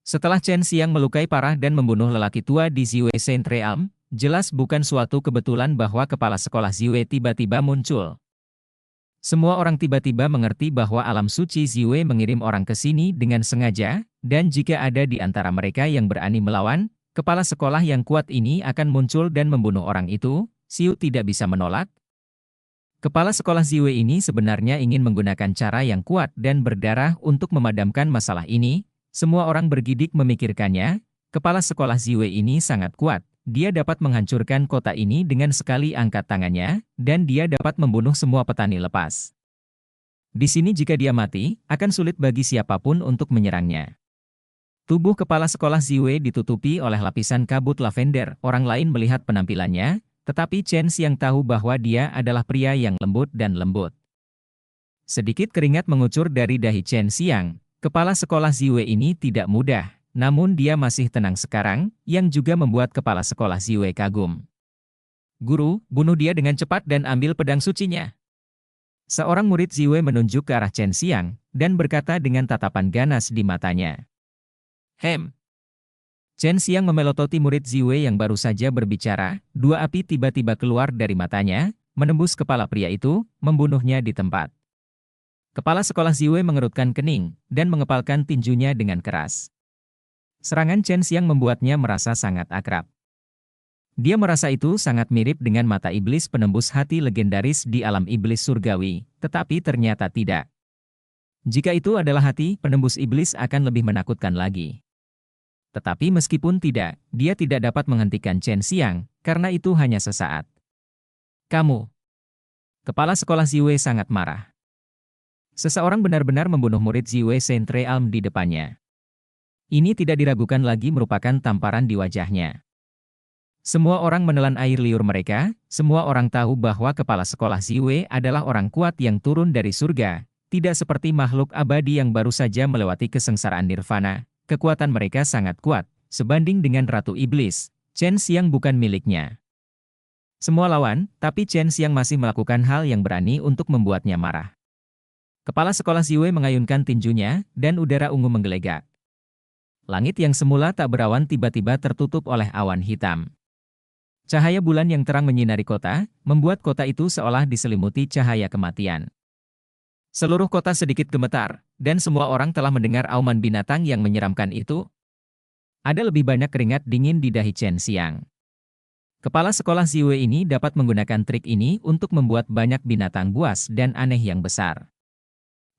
Setelah Chen Xiang melukai parah dan membunuh lelaki tua di Ziwei Saint Realm, jelas bukan suatu kebetulan bahwa kepala sekolah Ziwei tiba-tiba muncul. Semua orang tiba-tiba mengerti bahwa alam suci Ziwei mengirim orang ke sini dengan sengaja, dan jika ada di antara mereka yang berani melawan, kepala sekolah yang kuat ini akan muncul dan membunuh orang itu. Xiu tidak bisa menolak. Kepala sekolah Ziwei ini sebenarnya ingin menggunakan cara yang kuat dan berdarah untuk memadamkan masalah ini. Semua orang bergidik memikirkannya, kepala sekolah Ziwei ini sangat kuat. Dia dapat menghancurkan kota ini dengan sekali angkat tangannya, dan dia dapat membunuh semua petani lepas. Di sini jika dia mati, akan sulit bagi siapapun untuk menyerangnya. Tubuh kepala sekolah Ziwei ditutupi oleh lapisan kabut lavender. Orang lain melihat penampilannya, tetapi Chen Xiang tahu bahwa dia adalah pria yang lembut dan lembut. Sedikit keringat mengucur dari dahi Chen Xiang. Kepala sekolah Ziwei ini tidak mudah, namun dia masih tenang sekarang, yang juga membuat kepala sekolah Ziwei kagum. Guru, bunuh dia dengan cepat dan ambil pedang sucinya. Seorang murid Ziwei menunjuk ke arah Chen Xiang, dan berkata dengan tatapan ganas di matanya. Chen Xiang memelototi murid Ziwei yang baru saja berbicara, dua api tiba-tiba keluar dari matanya, menembus kepala pria itu, membunuhnya di tempat. Kepala sekolah Ziwei mengerutkan kening, dan mengepalkan tinjunya dengan keras. Serangan Chen Xiang membuatnya merasa sangat akrab. Dia merasa itu sangat mirip dengan mata iblis penembus hati legendaris di alam iblis surgawi, tetapi ternyata tidak. Jika itu adalah hati, penembus iblis akan lebih menakutkan lagi. Tetapi meskipun tidak, dia tidak dapat menghentikan Chen Xiang, karena itu hanya sesaat. Kamu. Kepala sekolah Ziwei sangat marah. Seseorang benar-benar membunuh murid Ziwei Saint Realm di depannya. Ini tidak diragukan lagi merupakan tamparan di wajahnya. Semua orang menelan air liur mereka, semua orang tahu bahwa kepala sekolah Ziwei adalah orang kuat yang turun dari surga, tidak seperti makhluk abadi yang baru saja melewati kesengsaraan nirvana. Kekuatan mereka sangat kuat, sebanding dengan Ratu Iblis. Chen Xiang bukan miliknya. Semua lawan, tapi Chen Xiang masih melakukan hal yang berani untuk membuatnya marah. Kepala sekolah Ziwei mengayunkan tinjunya, dan udara ungu menggelegak. Langit yang semula tak berawan tiba-tiba tertutup oleh awan hitam. Cahaya bulan yang terang menyinari kota, membuat kota itu seolah diselimuti cahaya kematian. Seluruh kota sedikit gemetar, dan semua orang telah mendengar auman binatang yang menyeramkan itu. Ada lebih banyak keringat dingin di dahi Chen Xiang. Kepala sekolah Ziwei ini dapat menggunakan trik ini untuk membuat banyak binatang buas dan aneh yang besar.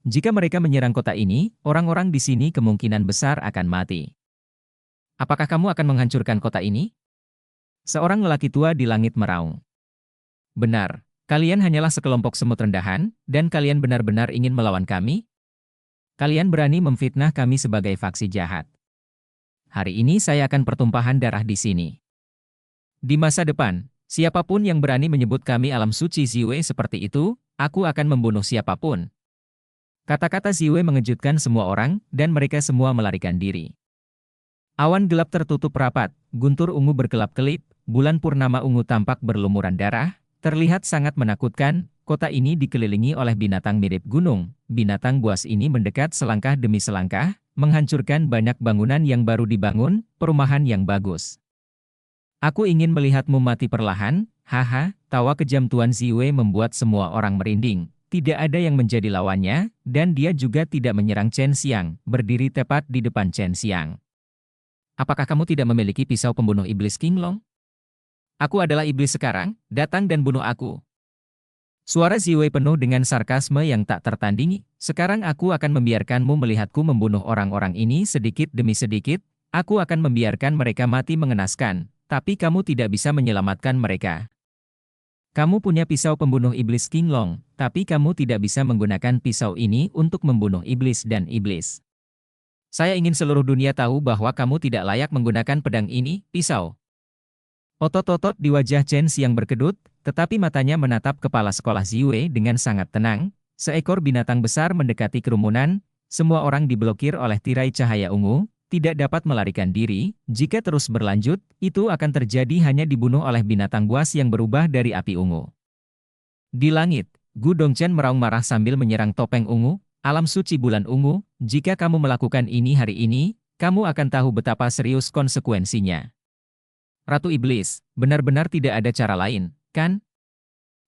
Jika mereka menyerang kota ini, orang-orang di sini kemungkinan besar akan mati. Apakah kamu akan menghancurkan kota ini? Seorang lelaki tua di langit meraung. Benar, Kalian hanyalah sekelompok semut rendahan, dan kalian benar-benar ingin melawan kami? Kalian berani memfitnah kami sebagai faksi jahat. Hari ini saya akan pertumpahan darah di sini. Di masa depan, siapapun yang berani menyebut kami alam suci Ziwei seperti itu, aku akan membunuh siapapun. Kata-kata Ziwei mengejutkan semua orang, dan mereka semua melarikan diri. Awan gelap tertutup rapat, guntur ungu berkelap-kelip, bulan purnama ungu tampak berlumuran darah, terlihat sangat menakutkan. Kota ini dikelilingi oleh binatang mirip gunung. Binatang buas ini mendekat selangkah demi selangkah, menghancurkan banyak bangunan yang baru dibangun, perumahan yang bagus. Aku ingin melihatmu mati perlahan, haha, tawa kejam Tuan Ziwei membuat semua orang merinding. Tidak ada yang menjadi lawannya, dan dia juga tidak menyerang Chen Xiang, berdiri tepat di depan Chen Xiang. Apakah kamu tidak memiliki pisau pembunuh iblis King Long? Aku adalah iblis sekarang, datang dan bunuh aku. Suara Ziwei penuh dengan sarkasme yang tak tertandingi. Sekarang aku akan membiarkanmu melihatku membunuh orang-orang ini sedikit demi sedikit. Aku akan membiarkan mereka mati mengenaskan, tapi kamu tidak bisa menyelamatkan mereka. Kamu punya pisau pembunuh iblis King Long, tapi kamu tidak bisa menggunakan pisau ini untuk membunuh iblis dan iblis. Saya ingin seluruh dunia tahu bahwa kamu tidak layak menggunakan pedang ini, pisau. Otot-otot di wajah Chen Xiang berkedut, tetapi matanya menatap kepala sekolah Ziwei dengan sangat tenang. Seekor binatang besar mendekati kerumunan, semua orang diblokir oleh tirai cahaya ungu, tidak dapat melarikan diri. Jika terus berlanjut, itu akan terjadi hanya dibunuh oleh binatang buas yang berubah dari api ungu. Di langit, Gu Dongchen meraung marah sambil menyerang topeng ungu, alam suci bulan ungu. Jika kamu melakukan ini hari ini, kamu akan tahu betapa serius konsekuensinya. Ratu Iblis, benar-benar tidak ada cara lain, kan?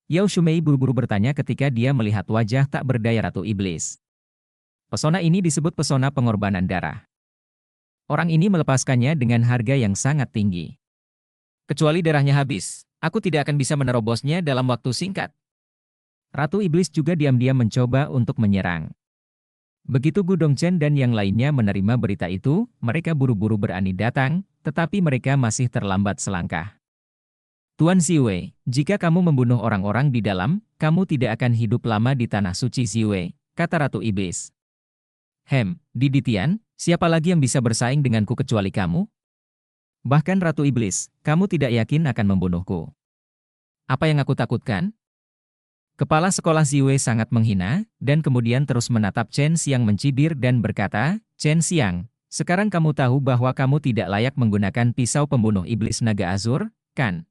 Yao Shumei buru-buru bertanya ketika dia melihat wajah tak berdaya Ratu Iblis. Pesona ini disebut pesona pengorbanan darah. Orang ini melepaskannya dengan harga yang sangat tinggi. Kecuali darahnya habis, aku tidak akan bisa menerobosnya dalam waktu singkat. Ratu Iblis juga diam-diam mencoba untuk menyerang. Begitu Gu Dongchen dan yang lainnya menerima berita itu, mereka buru-buru berani datang, tetapi mereka masih terlambat selangkah. Tuan Ziwei, jika kamu membunuh orang-orang di dalam, kamu tidak akan hidup lama di tanah suci Ziwei, kata Ratu Iblis. Didi Tian, siapa lagi yang bisa bersaing denganku kecuali kamu? Bahkan Ratu Iblis, kamu tidak yakin akan membunuhku. Apa yang aku takutkan? Kepala sekolah Ziwei sangat menghina, dan kemudian terus menatap Chen Xiang mencibir dan berkata, Chen Xiang, sekarang kamu tahu bahwa kamu tidak layak menggunakan pisau pembunuh iblis naga azur, kan?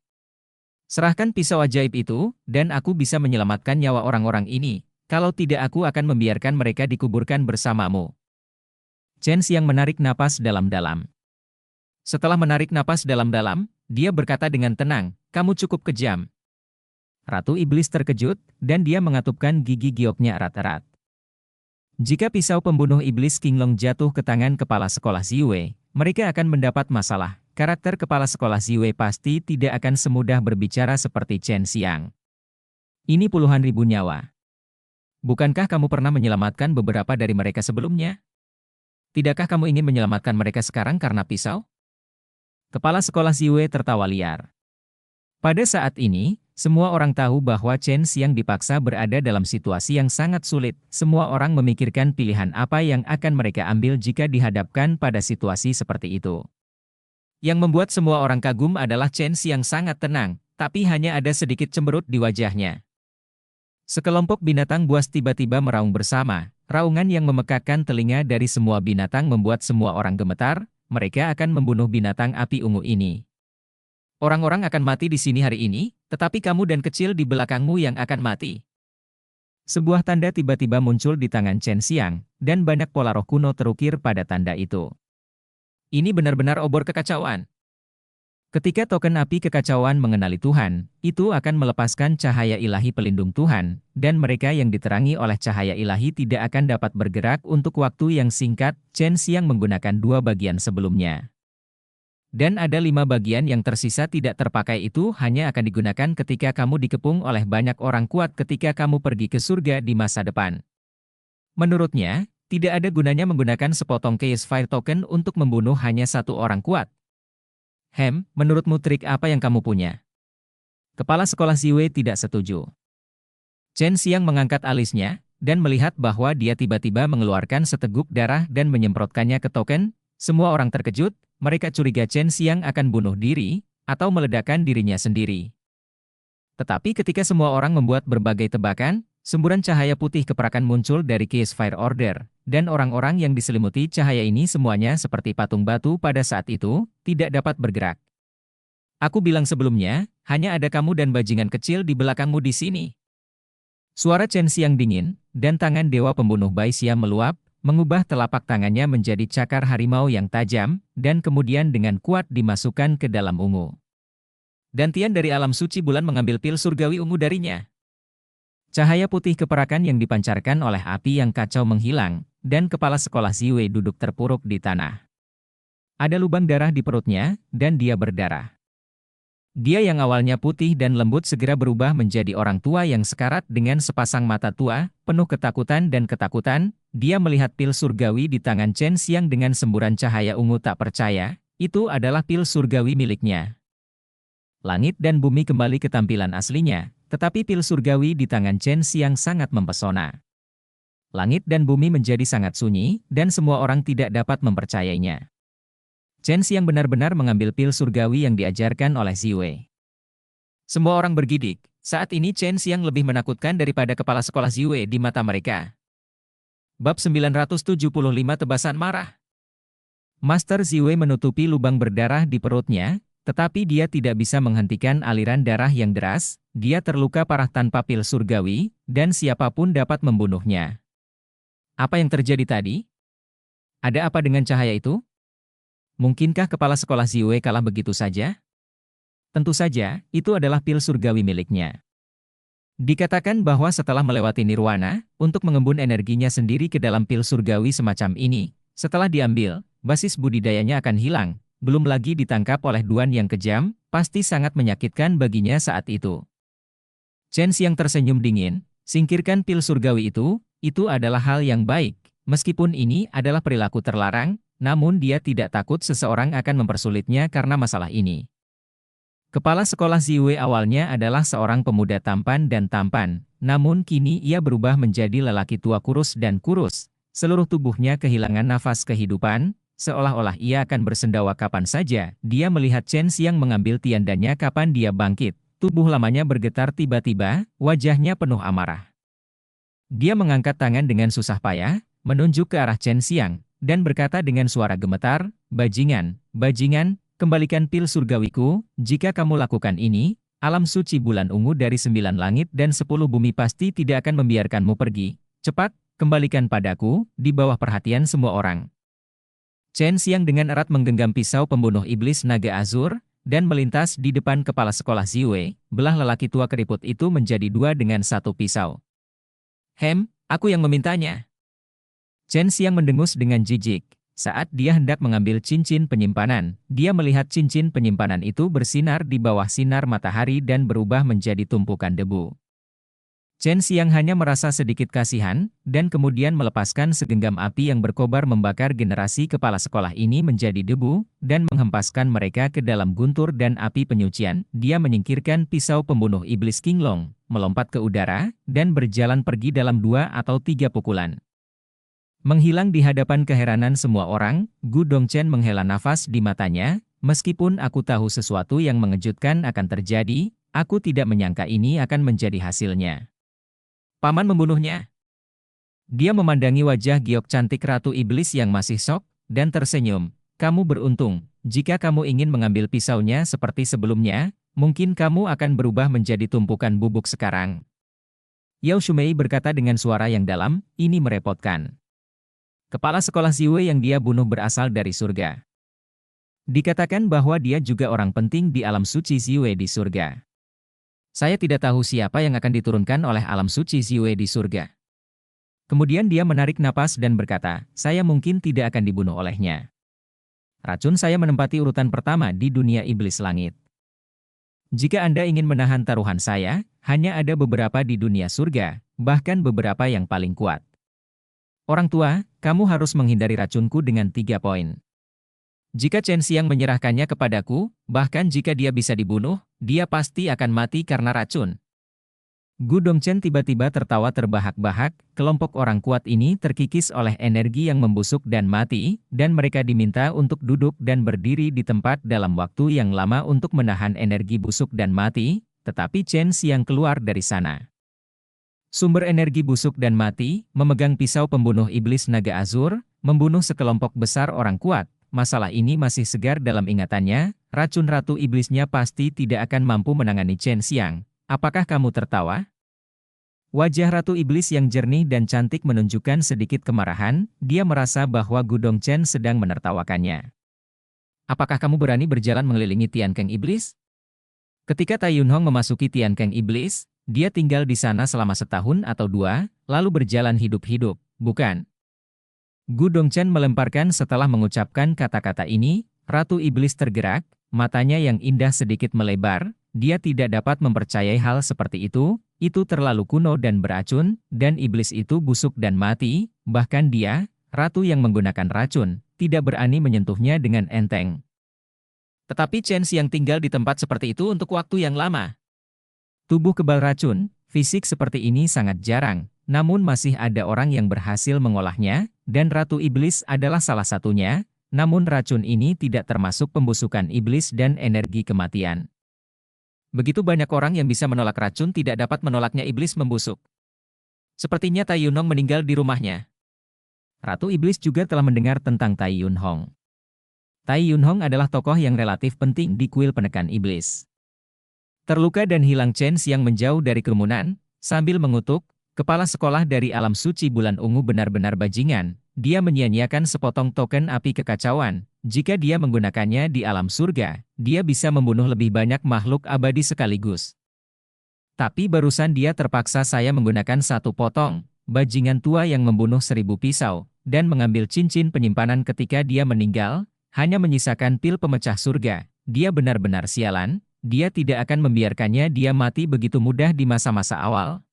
Serahkan pisau ajaib itu, dan aku bisa menyelamatkan nyawa orang-orang ini. Kalau tidak aku akan membiarkan mereka dikuburkan bersamamu. Chen Xiang menarik napas dalam-dalam. Setelah menarik napas dalam-dalam, dia berkata dengan tenang, kamu cukup kejam. Ratu Iblis terkejut, dan dia mengatupkan gigi gioknya erat-erat. Jika pisau pembunuh iblis King Long jatuh ke tangan kepala sekolah Ziwei, mereka akan mendapat masalah. Karakter kepala sekolah Ziwei pasti tidak akan semudah berbicara seperti Chen Xiang. Ini puluhan ribu nyawa. Bukankah kamu pernah menyelamatkan beberapa dari mereka sebelumnya? Tidakkah kamu ingin menyelamatkan mereka sekarang karena pisau? Kepala sekolah Ziwei tertawa liar. Pada saat ini, semua orang tahu bahwa Chen Xiang dipaksa berada dalam situasi yang sangat sulit. Semua orang memikirkan pilihan apa yang akan mereka ambil jika dihadapkan pada situasi seperti itu. Yang membuat semua orang kagum adalah Chen Xiang sangat tenang, tapi hanya ada sedikit cemberut di wajahnya. Sekelompok binatang buas tiba-tiba meraung bersama. Raungan yang memekakkan telinga dari semua binatang membuat semua orang gemetar. Mereka akan membunuh binatang api ungu ini. Orang-orang akan mati di sini hari ini, tetapi kamu dan kecil di belakangmu yang akan mati. Sebuah tanda tiba-tiba muncul di tangan Chen Xiang, dan banyak pola roh kuno terukir pada tanda itu. Ini benar-benar obor kekacauan. Ketika token api kekacauan mengenali Tuhan, itu akan melepaskan cahaya ilahi pelindung Tuhan, dan mereka yang diterangi oleh cahaya ilahi tidak akan dapat bergerak untuk waktu yang singkat. Chen Xiang menggunakan 2 bagian sebelumnya. Dan ada 5 bagian yang tersisa tidak terpakai itu hanya akan digunakan ketika kamu dikepung oleh banyak orang kuat ketika kamu pergi ke surga di masa depan. Menurutnya, tidak ada gunanya menggunakan sepotong Chaos Fire Token untuk membunuh hanya 1 orang kuat. Menurutmu trik apa yang kamu punya? Kepala sekolah Ziwei tidak setuju. Chen Xiang mengangkat alisnya, dan melihat bahwa dia tiba-tiba mengeluarkan seteguk darah dan menyemprotkannya ke token. Semua orang terkejut, mereka curiga Chen Xiang akan bunuh diri, atau meledakkan dirinya sendiri. Tetapi ketika semua orang membuat berbagai tebakan, semburan cahaya putih keperakan muncul dari Case Fire Order, dan orang-orang yang diselimuti cahaya ini semuanya seperti patung batu pada saat itu, tidak dapat bergerak. Aku bilang sebelumnya, hanya ada kamu dan bajingan kecil di belakangmu di sini. Suara Chen Xiang dingin, dan tangan dewa pembunuh Bai Xia meluap, mengubah telapak tangannya menjadi cakar harimau yang tajam, dan kemudian dengan kuat dimasukkan ke dalam ungu. Dan Tian dari alam suci bulan mengambil pil surgawi ungu darinya. Cahaya putih keperakan yang dipancarkan oleh api yang kacau menghilang, dan kepala sekolah Ziwei duduk terpuruk di tanah. Ada lubang darah di perutnya, dan dia berdarah. Dia yang awalnya putih dan lembut segera berubah menjadi orang tua yang sekarat dengan sepasang mata tua, penuh ketakutan dan ketakutan. Dia melihat pil surgawi di tangan Chen Xiang dengan semburan cahaya ungu tak percaya, itu adalah pil surgawi miliknya. Langit dan bumi kembali ke tampilan aslinya, tetapi pil surgawi di tangan Chen Xiang sangat mempesona. Langit dan bumi menjadi sangat sunyi, dan semua orang tidak dapat mempercayainya. Chen Xiang benar-benar mengambil pil surgawi yang diajarkan oleh Ziwei. Semua orang bergidik, saat ini Chen Xiang lebih menakutkan daripada kepala sekolah Ziwei di mata mereka. Bab 975 Tebasan Marah. Master Ziwei menutupi lubang berdarah di perutnya, tetapi dia tidak bisa menghentikan aliran darah yang deras, dia terluka parah tanpa pil surgawi, dan siapapun dapat membunuhnya. Apa yang terjadi tadi? Ada apa dengan cahaya itu? Mungkinkah kepala sekolah Ziwei kalah begitu saja? Tentu saja, itu adalah pil surgawi miliknya. Dikatakan bahwa setelah melewati nirwana, untuk mengembun energinya sendiri ke dalam pil surgawi semacam ini, setelah diambil, basis budidayanya akan hilang. Belum lagi ditangkap oleh Duan yang kejam, pasti sangat menyakitkan baginya saat itu. Chen Xiang tersenyum dingin, singkirkan pil surgawi itu adalah hal yang baik. Meskipun ini adalah perilaku terlarang, namun dia tidak takut seseorang akan mempersulitnya karena masalah ini. Kepala sekolah Ziwei awalnya adalah seorang pemuda tampan, namun kini ia berubah menjadi lelaki tua kurus dan kurus. Seluruh tubuhnya kehilangan nafas kehidupan, seolah-olah ia akan bersendawa kapan saja. Dia melihat Chen Xiang mengambil tiandanya kapan dia bangkit. Tubuh lamanya bergetar tiba-tiba, wajahnya penuh amarah. Dia mengangkat tangan dengan susah payah, menunjuk ke arah Chen Xiang, dan berkata dengan suara gemetar, bajingan, kembalikan pil surgawiku. Jika kamu lakukan ini, alam suci bulan ungu dari 9 langit dan 10 bumi pasti tidak akan membiarkanmu pergi. Cepat, kembalikan padaku, di bawah perhatian semua orang. Chen Xiang dengan erat menggenggam pisau pembunuh iblis naga azur, dan melintas di depan kepala sekolah Ziwei, belah lelaki tua keriput itu menjadi dua dengan satu pisau. Aku yang memintanya. Chen Xiang mendengus dengan jijik. Saat dia hendak mengambil cincin penyimpanan, dia melihat cincin penyimpanan itu bersinar di bawah sinar matahari dan berubah menjadi tumpukan debu. Chen Xiang hanya merasa sedikit kasihan, dan kemudian melepaskan segenggam api yang berkobar membakar generasi kepala sekolah ini menjadi debu, dan menghempaskan mereka ke dalam guntur dan api penyucian. Dia menyingkirkan pisau pembunuh iblis King Long, melompat ke udara, dan berjalan pergi dalam 2 atau 3 pukulan. Menghilang di hadapan keheranan semua orang, Gu Dongchen menghela nafas di matanya. Meskipun aku tahu sesuatu yang mengejutkan akan terjadi, aku tidak menyangka ini akan menjadi hasilnya. Paman membunuhnya. Dia memandangi wajah giok cantik Ratu Iblis yang masih syok, dan tersenyum. Kamu beruntung, jika kamu ingin mengambil pisaunya seperti sebelumnya, mungkin kamu akan berubah menjadi tumpukan bubuk sekarang. Yao Shumei berkata dengan suara yang dalam, ini merepotkan. Kepala sekolah Ziwei yang dia bunuh berasal dari surga. Dikatakan bahwa dia juga orang penting di alam suci Ziwei di surga. Saya tidak tahu siapa yang akan diturunkan oleh alam suci Ziwei di surga. Kemudian dia menarik napas dan berkata, saya mungkin tidak akan dibunuh olehnya. Racun saya menempati urutan pertama di dunia iblis langit. Jika Anda ingin menahan taruhan saya, hanya ada beberapa di dunia surga, bahkan beberapa yang paling kuat. Orang tua, kamu harus menghindari racunku dengan 3 poin. Jika Chen Xiang menyerahkannya kepadaku, bahkan jika dia bisa dibunuh, dia pasti akan mati karena racun. Gu Dongchen tiba-tiba tertawa terbahak-bahak, kelompok orang kuat ini terkikis oleh energi yang membusuk dan mati, dan mereka diminta untuk duduk dan berdiri di tempat dalam waktu yang lama untuk menahan energi busuk dan mati, tetapi Chen Xiang keluar dari sana. Sumber energi busuk dan mati, memegang pisau pembunuh iblis naga azur, membunuh sekelompok besar orang kuat. Masalah ini masih segar dalam ingatannya, racun ratu iblisnya pasti tidak akan mampu menangani Chen Xiang. Apakah kamu tertawa? Wajah Ratu Iblis yang jernih dan cantik menunjukkan sedikit kemarahan, dia merasa bahwa Gu Dongchen sedang menertawakannya. Apakah kamu berani berjalan mengelilingi Tian Keng Iblis? Ketika Tai Yunhong memasuki Tian Keng Iblis, dia tinggal di sana selama setahun atau dua, lalu berjalan hidup-hidup, bukan? Gu Dongchen melemparkan setelah mengucapkan kata-kata ini, Ratu Iblis tergerak, matanya yang indah sedikit melebar. Dia tidak dapat mempercayai hal seperti itu terlalu kuno dan beracun, dan iblis itu busuk dan mati, bahkan dia, ratu yang menggunakan racun, tidak berani menyentuhnya dengan enteng. Tetapi Chen Xiang tinggal di tempat seperti itu untuk waktu yang lama. Tubuh kebal racun, fisik seperti ini sangat jarang, namun masih ada orang yang berhasil mengolahnya, dan Ratu Iblis adalah salah satunya, namun racun ini tidak termasuk pembusukan iblis dan energi kematian. Begitu banyak orang yang bisa menolak racun tidak dapat menolaknya iblis membusuk. Sepertinya Tai Yunhong meninggal di rumahnya. Ratu Iblis juga telah mendengar tentang Tai Yunhong. Tai Yunhong adalah tokoh yang relatif penting di kuil penekan iblis. Terluka dan hilang Chen Xiang menjauh dari kerumunan, sambil mengutuk, kepala sekolah dari alam suci bulan ungu benar-benar bajingan. Dia menyia-nyiakan sepotong token api kekacauan. Jika dia menggunakannya di alam surga, dia bisa membunuh lebih banyak makhluk abadi sekaligus. Tapi barusan dia terpaksa saya menggunakan satu potong, bajingan tua yang membunuh 1000 pisau, dan mengambil cincin penyimpanan ketika dia meninggal, hanya menyisakan pil pemecah surga. Dia benar-benar sialan, dia tidak akan membiarkannya dia mati begitu mudah di masa-masa awal.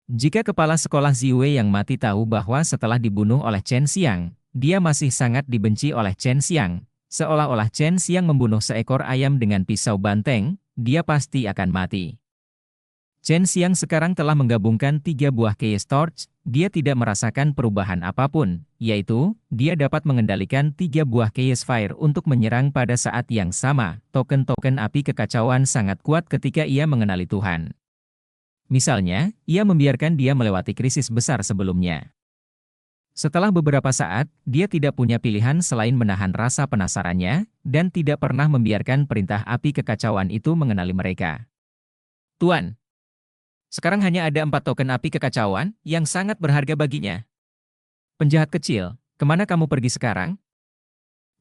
Jika kepala sekolah Ziwei yang mati tahu bahwa setelah dibunuh oleh Chen Xiang, dia masih sangat dibenci oleh Chen Xiang, seolah-olah Chen Xiang membunuh seekor ayam dengan pisau banteng, dia pasti akan mati. Chen Xiang sekarang telah menggabungkan 3 buah Chaos Torch, dia tidak merasakan perubahan apapun, yaitu, dia dapat mengendalikan 3 buah Chaos Fire untuk menyerang pada saat yang sama. Token-token api kekacauan sangat kuat ketika ia mengenali Tuhan. Misalnya, ia membiarkan dia melewati krisis besar sebelumnya. Setelah beberapa saat, dia tidak punya pilihan selain menahan rasa penasarannya, dan tidak pernah membiarkan perintah api kekacauan itu mengenali mereka. Tuan, sekarang hanya ada 4 token api kekacauan yang sangat berharga baginya. Penjahat kecil, kemana kamu pergi sekarang?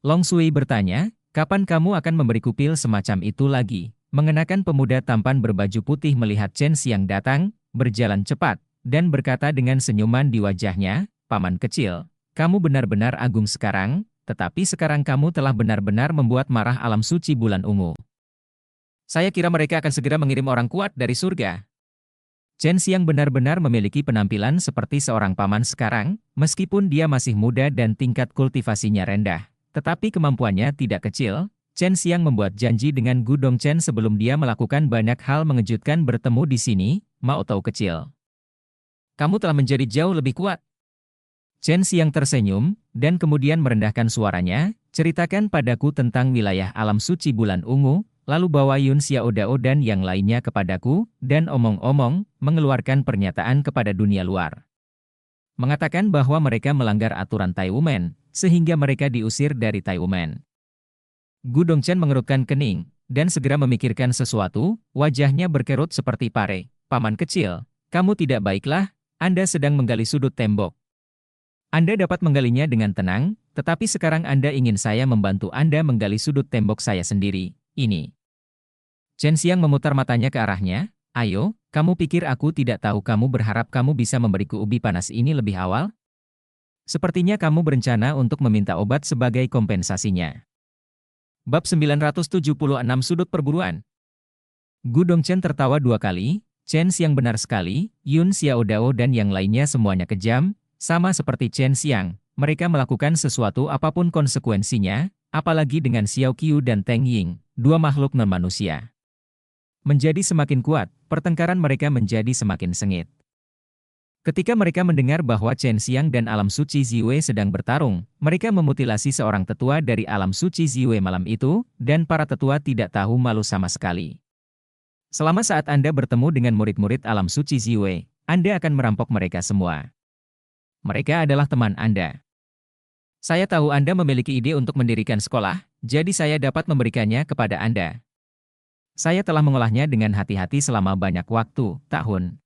Long Sui bertanya, kapan kamu akan memberiku pil semacam itu lagi? Mengenakan pemuda tampan berbaju putih melihat Chen Xiang datang, berjalan cepat, dan berkata dengan senyuman di wajahnya, Paman kecil, kamu benar-benar agung sekarang, tetapi sekarang kamu telah benar-benar membuat marah alam suci bulan ungu. Saya kira mereka akan segera mengirim orang kuat dari surga. Chen Xiang benar-benar memiliki penampilan seperti seorang paman sekarang, meskipun dia masih muda dan tingkat kultivasinya rendah, tetapi kemampuannya tidak kecil. Chen Xiang membuat janji dengan Gu Dongchen sebelum dia melakukan banyak hal mengejutkan bertemu di sini, Mao Tau kecil. Kamu telah menjadi jauh lebih kuat. Chen Xiang tersenyum, dan kemudian merendahkan suaranya, ceritakan padaku tentang wilayah alam suci bulan ungu, lalu bawa Yun Xiao Dao dan yang lainnya kepadaku, dan omong-omong, mengeluarkan pernyataan kepada dunia luar. Mengatakan bahwa mereka melanggar aturan Tai Wumen, sehingga mereka diusir dari Tai Wumen. Gu Dongchen mengerutkan kening, dan segera memikirkan sesuatu, wajahnya berkerut seperti pare. Paman kecil, kamu tidak baiklah, Anda sedang menggali sudut tembok. Anda dapat menggalinya dengan tenang, tetapi sekarang Anda ingin saya membantu Anda menggali sudut tembok saya sendiri, ini. Chen Xiang memutar matanya ke arahnya, ayo, kamu pikir aku tidak tahu kamu berharap kamu bisa memberiku ubi panas ini lebih awal? Sepertinya kamu berencana untuk meminta obat sebagai kompensasinya. Bab 976 Sudut Perburuan. Gu Dongchen tertawa 2 kali, Chen Xiang benar sekali, Yun Xiao Dao dan yang lainnya semuanya kejam, sama seperti Chen Xiang, mereka melakukan sesuatu apapun konsekuensinya, apalagi dengan Xiao Qiu dan Teng Ying, 2 makhluk non-manusia. menjadi semakin kuat, pertengkaran mereka menjadi semakin sengit. Ketika mereka mendengar bahwa Chen Xiang dan alam suci Ziwei sedang bertarung, mereka memutilasi seorang tetua dari alam suci Ziwei malam itu, dan para tetua tidak tahu malu sama sekali. Selama saat Anda bertemu dengan murid-murid alam suci Ziwei, Anda akan merampok mereka semua. Mereka adalah teman Anda. Saya tahu Anda memiliki ide untuk mendirikan sekolah, jadi saya dapat memberikannya kepada Anda. Saya telah mengolahnya dengan hati-hati selama banyak waktu, tahun.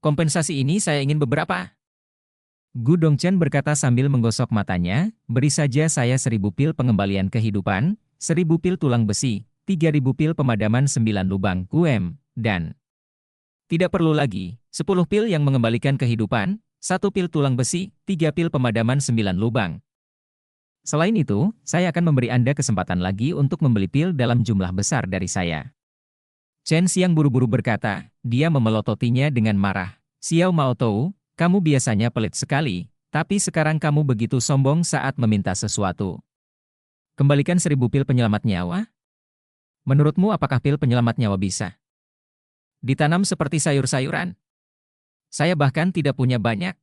Kompensasi ini saya ingin beberapa. Gu Dongchen berkata sambil menggosok matanya, beri saja saya 1000 pil pengembalian kehidupan, 1000 pil tulang besi, 3000 pil pemadaman 9 lubang QM, dan tidak perlu lagi, 10 pil yang mengembalikan kehidupan, 1 pil tulang besi, 3 pil pemadaman 9 lubang. Selain itu, saya akan memberi Anda kesempatan lagi untuk membeli pil dalam jumlah besar dari saya. Chen Xiang buru-buru berkata, dia memelototinya dengan marah. Xiao Maotou, kamu biasanya pelit sekali, tapi sekarang kamu begitu sombong saat meminta sesuatu. Kembalikan 1000 pil penyelamat nyawa? Menurutmu apakah pil penyelamat nyawa bisa ditanam seperti sayur-sayuran? Saya bahkan tidak punya banyak.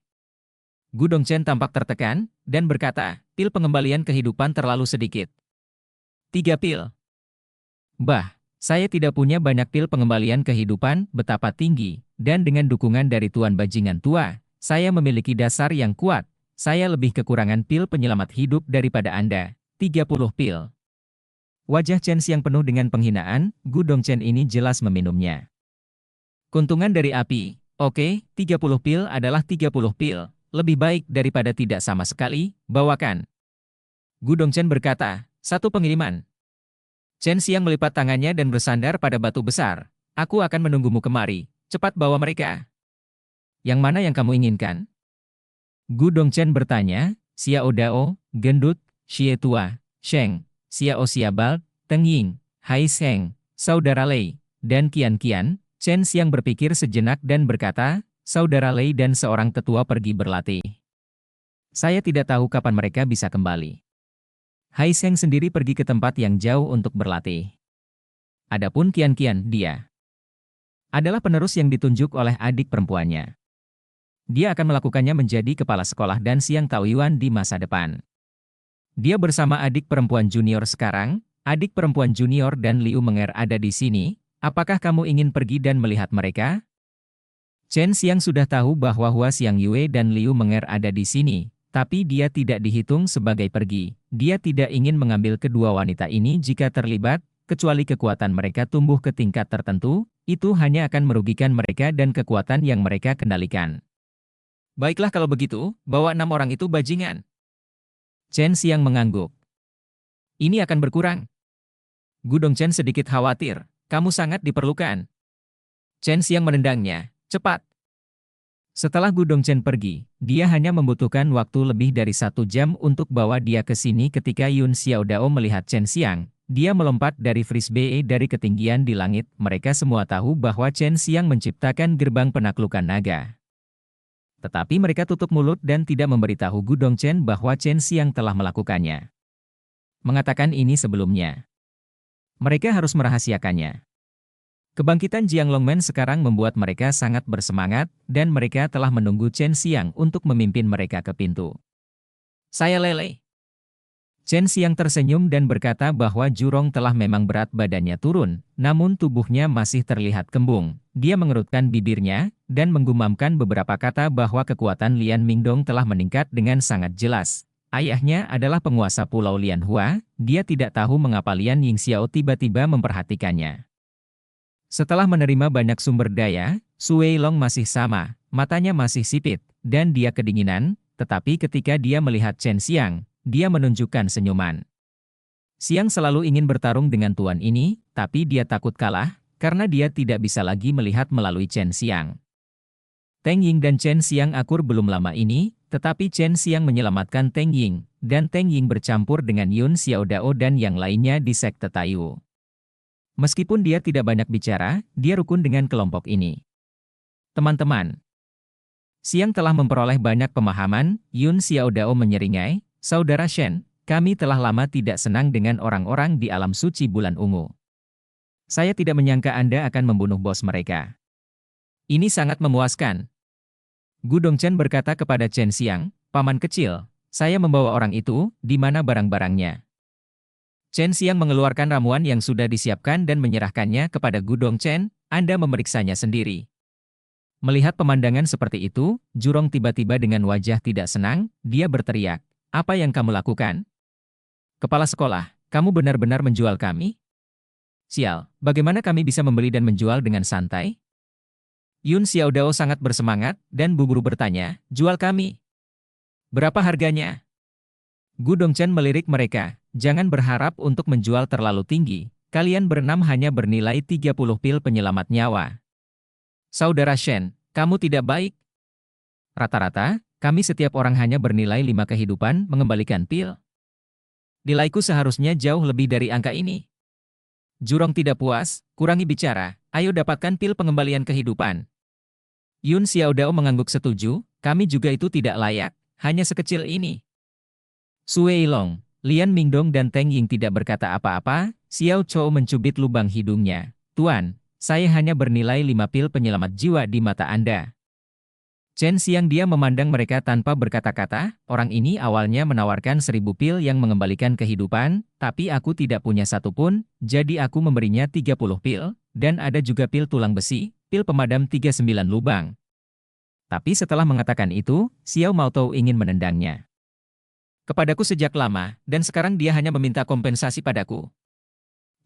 Gu Dongchen tampak tertekan, dan berkata, pil pengembalian kehidupan terlalu sedikit. 3 pil. Bah. Saya tidak punya banyak pil pengembalian kehidupan, betapa tinggi, dan dengan dukungan dari Tuan Bajingan Tua, saya memiliki dasar yang kuat, saya lebih kekurangan pil penyelamat hidup daripada Anda, 30 pil. Wajah Chen Xiang penuh dengan penghinaan, Gu Dongchen ini jelas meminumnya. Keuntungan dari api, oke, 30 pil adalah 30 pil, lebih baik daripada tidak sama sekali, bawakan. Gu Dongchen berkata, satu pengiriman. Chen Xiang melipat tangannya dan bersandar pada batu besar. Aku akan menunggumu kemari. Cepat bawa mereka. Yang mana yang kamu inginkan? Gu Dongchen bertanya. Xiao Dao, Gendut, Xie Tua, Sheng, Xiao Xiabal, Teng Ying, Hai Sheng, Saudara Lei, dan Qian Qian. Chen Xiang berpikir sejenak dan berkata, Saudara Lei dan seorang tetua pergi berlatih. Saya tidak tahu kapan mereka bisa kembali. Hai Sheng sendiri pergi ke tempat yang jauh untuk berlatih. Adapun Qian Qian, dia adalah penerus yang ditunjuk oleh adik perempuannya. Dia akan melakukannya menjadi kepala sekolah dan Xiang Taoyuan di masa depan. Dia bersama adik perempuan junior sekarang, adik perempuan junior dan Liu Menger ada di sini. Apakah kamu ingin pergi dan melihat mereka? Chen Xiang sudah tahu bahwa Hua Xiang Yue dan Liu Menger ada di sini. Tapi dia tidak dihitung sebagai pergi. Dia tidak ingin mengambil kedua wanita ini jika terlibat, kecuali kekuatan mereka tumbuh ke tingkat tertentu, itu hanya akan merugikan mereka dan kekuatan yang mereka kendalikan. Baiklah kalau begitu, bawa 6 orang itu bajingan. Chen Xiang mengangguk. Ini akan berkurang. Gu Dongchen sedikit khawatir, kamu sangat diperlukan. Chen Xiang menendangnya, cepat. Setelah Gu Dongchen pergi, dia hanya membutuhkan waktu lebih dari 1 jam untuk bawa dia ke sini ketika Yun Xiao Dao melihat Chen Xiang. Dia melompat dari frisbee dari ketinggian di langit. Mereka semua tahu bahwa Chen Xiang menciptakan gerbang penaklukan naga. Tetapi mereka tutup mulut dan tidak memberitahu Gu Dongchen bahwa Chen Xiang telah melakukannya. Mengatakan ini sebelumnya. Mereka harus merahasiakannya. Kebangkitan Jiang Longmen sekarang membuat mereka sangat bersemangat, dan mereka telah menunggu Chen Xiang untuk memimpin mereka ke pintu. Saya lele. Chen Xiang tersenyum dan berkata bahwa Jurong telah memang berat badannya turun, namun tubuhnya masih terlihat kembung. Dia mengerutkan bibirnya, dan menggumamkan beberapa kata bahwa kekuatan Lian Mingdong telah meningkat dengan sangat jelas. Ayahnya adalah penguasa Pulau Lian Hua, dia tidak tahu mengapa Lian Yingxiao tiba-tiba memperhatikannya. Setelah menerima banyak sumber daya, Su Weilong masih sama, matanya masih sipit, dan dia kedinginan, tetapi ketika dia melihat Chen Xiang, dia menunjukkan senyuman. Xiang selalu ingin bertarung dengan tuan ini, tapi dia takut kalah, karena dia tidak bisa lagi melihat melalui Chen Xiang. Teng Ying dan Chen Xiang akur belum lama ini, tetapi Chen Xiang menyelamatkan Teng Ying, dan Teng Ying bercampur dengan Yun Xiao Dao dan yang lainnya di sekte Taiyu. Meskipun dia tidak banyak bicara, dia rukun dengan kelompok ini. Teman-teman, Xiang telah memperoleh banyak pemahaman. Yun Xiao Dao menyeringai, Saudara Shen, kami telah lama tidak senang dengan orang-orang di alam suci bulan ungu. Saya tidak menyangka Anda akan membunuh bos mereka. Ini sangat memuaskan. Gu Dongchen berkata kepada Chen Xiang, "Paman kecil, saya membawa orang itu, di mana barang-barangnya?" Chen Xiang mengeluarkan ramuan yang sudah disiapkan dan menyerahkannya kepada Gu Dongchen, "Anda memeriksanya sendiri." Melihat pemandangan seperti itu, Jurong tiba-tiba dengan wajah tidak senang, dia berteriak, "Apa yang kamu lakukan? Kepala sekolah, kamu benar-benar menjual kami? Sial, bagaimana kami bisa membeli dan menjual dengan santai?" Yun Xiaodao sangat bersemangat, dan buru-buru bertanya, "Jual kami. Berapa harganya?" Gu Dongchen melirik mereka, "Jangan berharap untuk menjual terlalu tinggi, kalian berenam hanya bernilai 30 pil penyelamat nyawa." "Saudara Shen, kamu tidak baik. Rata-rata, kami setiap orang hanya bernilai 5 kehidupan mengembalikan pil. Nilaiku seharusnya jauh lebih dari angka ini." Jurong tidak puas, "Kurangi bicara, ayo dapatkan pil pengembalian kehidupan." Yun Xiaodao mengangguk setuju, "Kami juga itu tidak layak, hanya sekecil ini." Su Weilong, Lian Mingdong dan Teng Ying tidak berkata apa-apa, Xiao Chou mencubit lubang hidungnya. "Tuan, saya hanya bernilai 5 pil penyelamat jiwa di mata Anda." Chen Xiang dia memandang mereka tanpa berkata-kata, "Orang ini awalnya menawarkan 1.000 pil yang mengembalikan kehidupan, tapi aku tidak punya satu pun, jadi aku memberinya 30 pil, dan ada juga pil tulang besi, pil pemadam 39 lubang." Tapi setelah mengatakan itu, Xiao Maotou ingin menendangnya. "Kepadaku sejak lama, dan sekarang dia hanya meminta kompensasi padaku."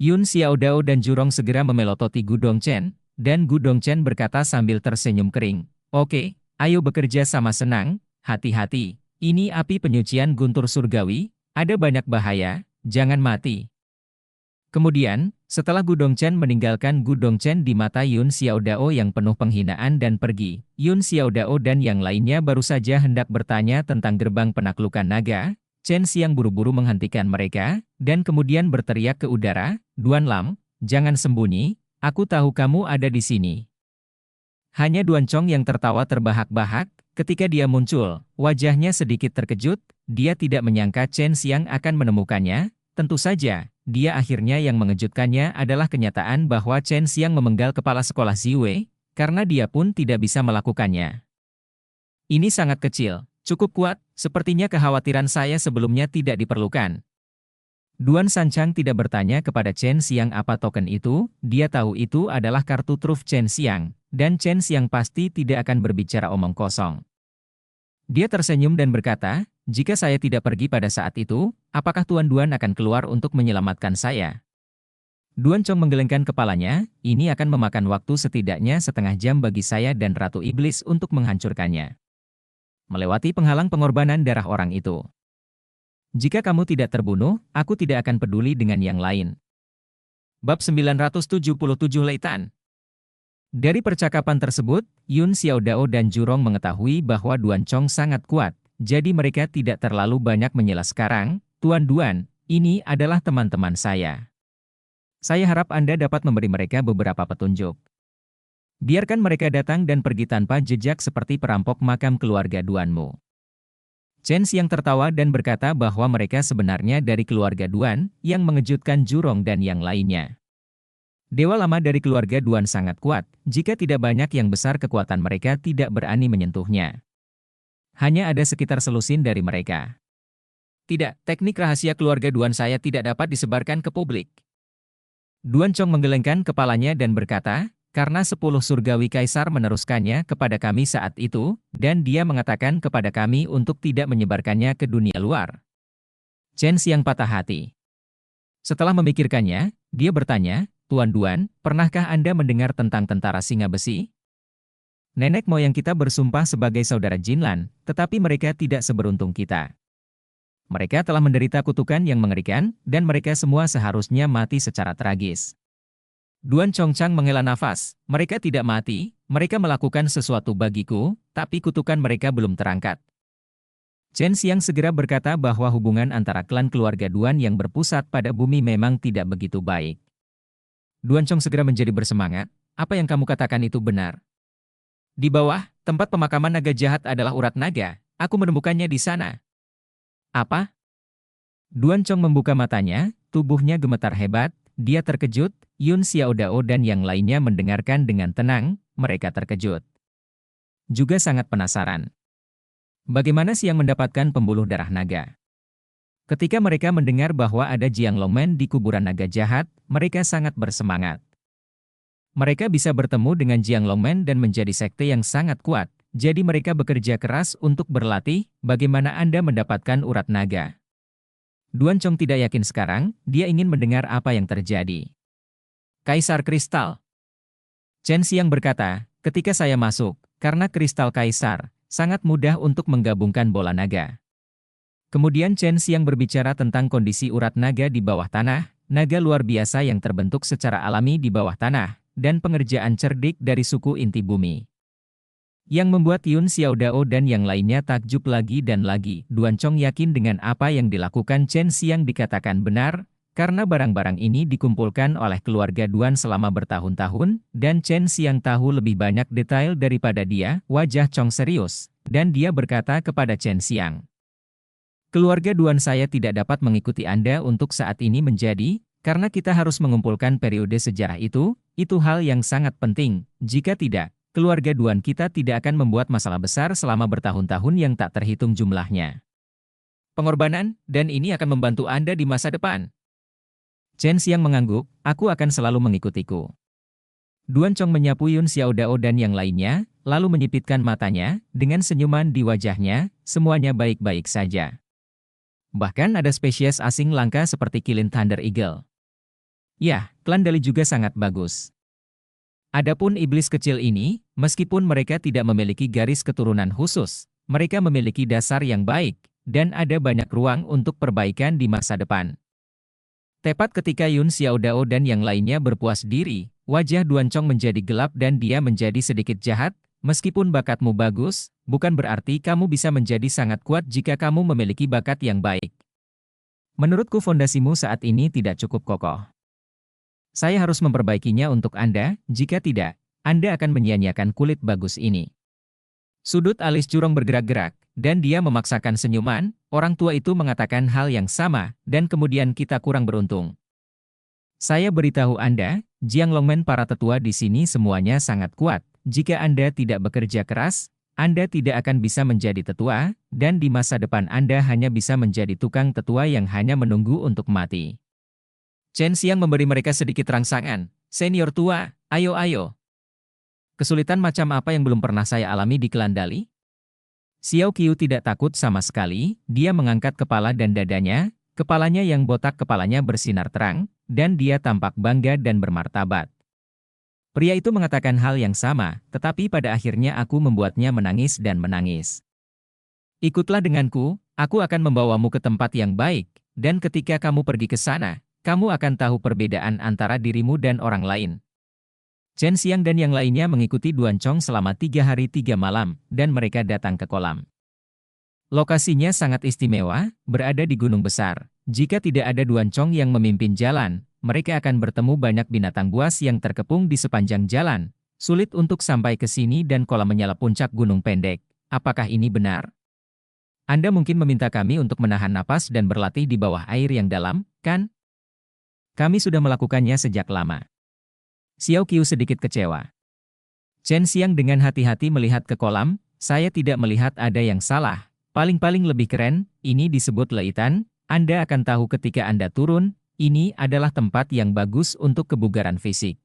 Yun Xiaodao dan Jurong segera memelototi Gu Dongchen, dan Gu Dongchen berkata sambil tersenyum kering, "Oke, ayo bekerja sama senang, hati-hati, ini api penyucian guntur surgawi, ada banyak bahaya, jangan mati." Kemudian, setelah Gu Dongchen meninggalkan Gu Dongchen di mata Yun Xiaodao yang penuh penghinaan dan pergi, Yun Xiaodao dan yang lainnya baru saja hendak bertanya tentang gerbang penaklukan naga, Chen Xiang buru-buru menghentikan mereka, dan kemudian berteriak ke udara, "Duan Lam, jangan sembunyi, aku tahu kamu ada di sini." Hanya Duan Chong yang tertawa terbahak-bahak, ketika dia muncul, wajahnya sedikit terkejut, dia tidak menyangka Chen Xiang akan menemukannya, tentu saja. Dia akhirnya yang mengejutkannya adalah kenyataan bahwa Chen Xiang memenggal kepala sekolah Ziwei, karena dia pun tidak bisa melakukannya. "Ini sangat kecil, cukup kuat, sepertinya kekhawatiran saya sebelumnya tidak diperlukan." Duan Sanchang tidak bertanya kepada Chen Xiang apa token itu, dia tahu itu adalah kartu truf Chen Xiang, dan Chen Xiang pasti tidak akan berbicara omong kosong. Dia tersenyum dan berkata, "Jika saya tidak pergi pada saat itu, apakah Tuan Duan akan keluar untuk menyelamatkan saya?" Duan Chong menggelengkan kepalanya, "Ini akan memakan waktu setidaknya setengah jam bagi saya dan Ratu Iblis untuk menghancurkannya. Melewati penghalang pengorbanan darah orang itu. Jika kamu tidak terbunuh, aku tidak akan peduli dengan yang lain." Bab 977 Leitan. Dari percakapan tersebut, Yun Xiaodao dan Jurong mengetahui bahwa Duan Chong sangat kuat, jadi mereka tidak terlalu banyak menyela sekarang. "Tuan Duan, ini adalah teman-teman saya. Saya harap Anda dapat memberi mereka beberapa petunjuk. Biarkan mereka datang dan pergi tanpa jejak seperti perampok makam keluarga Duanmu." Chen Xiang tertawa dan berkata bahwa mereka sebenarnya dari keluarga Duan, yang mengejutkan Jurong dan yang lainnya. Dewa lama dari keluarga Duan sangat kuat, jika tidak banyak yang besar kekuatan mereka tidak berani menyentuhnya. Hanya ada sekitar selusin dari mereka. "Tidak, teknik rahasia keluarga Duan saya tidak dapat disebarkan ke publik." Duan Chong menggelengkan kepalanya dan berkata, "Karena 10 surgawi kaisar meneruskannya kepada kami saat itu, dan dia mengatakan kepada kami untuk tidak menyebarkannya ke dunia luar." Chen Xiang patah hati. Setelah memikirkannya, dia bertanya, "Tuan Duan, pernahkah Anda mendengar tentang tentara singa besi? Nenek moyang kita bersumpah sebagai saudara Jinlan, tetapi mereka tidak seberuntung kita. Mereka telah menderita kutukan yang mengerikan, dan mereka semua seharusnya mati secara tragis." Duan Chongchang menghela nafas, "Mereka tidak mati, mereka melakukan sesuatu bagiku, tapi kutukan mereka belum terangkat." Chen Xiang segera berkata bahwa hubungan antara klan keluarga Duan yang berpusat pada bumi memang tidak begitu baik. Duan Chong segera menjadi bersemangat, "Apa yang kamu katakan itu benar. Di bawah, tempat pemakaman naga jahat adalah urat naga, aku menemukannya di sana." "Apa?" Duan Chong membuka matanya, tubuhnya gemetar hebat, dia terkejut. Yun Xiaodao dan yang lainnya mendengarkan dengan tenang, mereka terkejut. Juga sangat penasaran. Bagaimana Xiang mendapatkan pembuluh darah naga? Ketika mereka mendengar bahwa ada Jiang Longmen di kuburan naga jahat, mereka sangat bersemangat. Mereka bisa bertemu dengan Jiang Longmen dan menjadi sekte yang sangat kuat, jadi mereka bekerja keras untuk berlatih. Bagaimana Anda mendapatkan urat naga? Duan Chong tidak yakin sekarang, dia ingin mendengar apa yang terjadi. Kaisar Kristal. Chen Xiang berkata, ketika saya masuk, karena kristal kaisar, sangat mudah untuk menggabungkan bola naga. Kemudian Chen Xiang berbicara tentang kondisi urat naga di bawah tanah, naga luar biasa yang terbentuk secara alami di bawah tanah, dan pengerjaan cerdik dari suku inti bumi. Yang membuat Yun Xiaodao dan yang lainnya takjub lagi dan lagi. Duan Chong yakin dengan apa yang dilakukan Chen Xiang dikatakan benar, karena barang-barang ini dikumpulkan oleh keluarga Duan selama bertahun-tahun, dan Chen Xiang tahu lebih banyak detail daripada dia. Wajah Chong serius, dan dia berkata kepada Chen Xiang, keluarga Duan saya tidak dapat mengikuti Anda untuk saat ini karena kita harus mengumpulkan periode sejarah itu hal yang sangat penting. Jika tidak, keluarga Duan kita tidak akan membuat masalah besar selama bertahun-tahun yang tak terhitung jumlahnya. Pengorbanan, dan ini akan membantu Anda di masa depan. Chen Xiang mengangguk, aku akan selalu mengikutiku. Duan Chong menyapu Yun Xiaodao dan yang lainnya, lalu menyipitkan matanya, dengan senyuman di wajahnya, semuanya baik-baik saja. Bahkan ada spesies asing langka seperti kilin Thunder Eagle. Ya, klan Dali juga sangat bagus. Adapun iblis kecil ini, meskipun mereka tidak memiliki garis keturunan khusus, mereka memiliki dasar yang baik, dan ada banyak ruang untuk perbaikan di masa depan. Tepat ketika Yun Xiaodao dan yang lainnya berpuas diri, wajah Duan Chong menjadi gelap dan dia menjadi sedikit jahat. Meskipun bakatmu bagus, bukan berarti kamu bisa menjadi sangat kuat jika kamu memiliki bakat yang baik. Menurutku fondasimu saat ini tidak cukup kokoh. Saya harus memperbaikinya untuk Anda, jika tidak, Anda akan menyia-nyiakan kulit bagus ini. Sudut alis Jurong bergerak-gerak, dan dia memaksakan senyuman. Orang tua itu mengatakan hal yang sama, dan kemudian kita kurang beruntung. Saya beritahu Anda, Jiang Longmen para tetua di sini semuanya sangat kuat. Jika Anda tidak bekerja keras, Anda tidak akan bisa menjadi tetua, dan di masa depan Anda hanya bisa menjadi tukang tetua yang hanya menunggu untuk mati. Chen Xiang memberi mereka sedikit rangsangan. Senior tua, ayo. Kesulitan macam apa yang belum pernah saya alami di klan Dali? Xiao Qiu tidak takut sama sekali, dia mengangkat kepala dan dadanya, kepalanya yang botak kepalanya bersinar terang, dan dia tampak bangga dan bermartabat. Pria itu mengatakan hal yang sama, tetapi pada akhirnya aku membuatnya menangis dan menangis. Ikutlah denganku, aku akan membawamu ke tempat yang baik, dan ketika kamu pergi ke sana, kamu akan tahu perbedaan antara dirimu dan orang lain. Chen Xiang dan yang lainnya mengikuti Duan Chong selama 3 hari 3 malam, dan mereka datang ke kolam. Lokasinya sangat istimewa, berada di gunung besar. Jika tidak ada Duan Chong yang memimpin jalan, mereka akan bertemu banyak binatang buas yang terkepung di sepanjang jalan. Sulit untuk sampai ke sini dan kolam menyala puncak gunung pendek. Apakah ini benar? Anda mungkin meminta kami untuk menahan napas dan berlatih di bawah air yang dalam, kan? Kami sudah melakukannya sejak lama. Xiao Qiu sedikit kecewa. Chen Xiang dengan hati-hati melihat ke kolam, saya tidak melihat ada yang salah. Paling-paling lebih keren, ini disebut leitan. Anda akan tahu ketika Anda turun. Ini adalah tempat yang bagus untuk kebugaran fisik.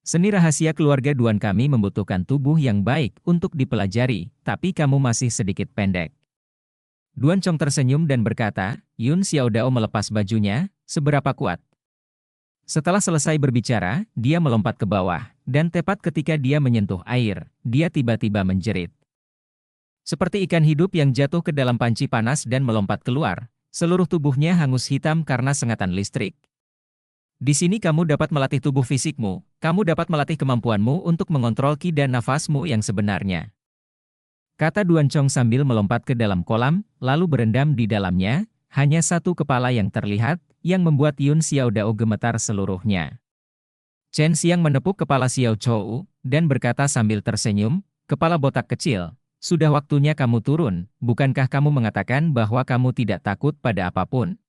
Seni rahasia keluarga Duan kami membutuhkan tubuh yang baik untuk dipelajari, tapi kamu masih sedikit pendek. Duan Chong tersenyum dan berkata, Yun Xiaodao melepas bajunya, seberapa kuat? Setelah selesai berbicara, dia melompat ke bawah, dan tepat ketika dia menyentuh air, dia tiba-tiba menjerit. Seperti ikan hidup yang jatuh ke dalam panci panas dan melompat keluar. Seluruh tubuhnya hangus hitam karena sengatan listrik. Di sini kamu dapat melatih tubuh fisikmu, kamu dapat melatih kemampuanmu untuk mengontrol ki dan nafasmu yang sebenarnya. Kata Duan Chong sambil melompat ke dalam kolam, lalu berendam di dalamnya, hanya satu kepala yang terlihat, yang membuat Yun Xiaodao gemetar seluruhnya. Chen Xiang menepuk kepala Xiao Chou, dan berkata sambil tersenyum, kepala botak kecil. Sudah waktunya kamu turun, bukankah kamu mengatakan bahwa kamu tidak takut pada apapun?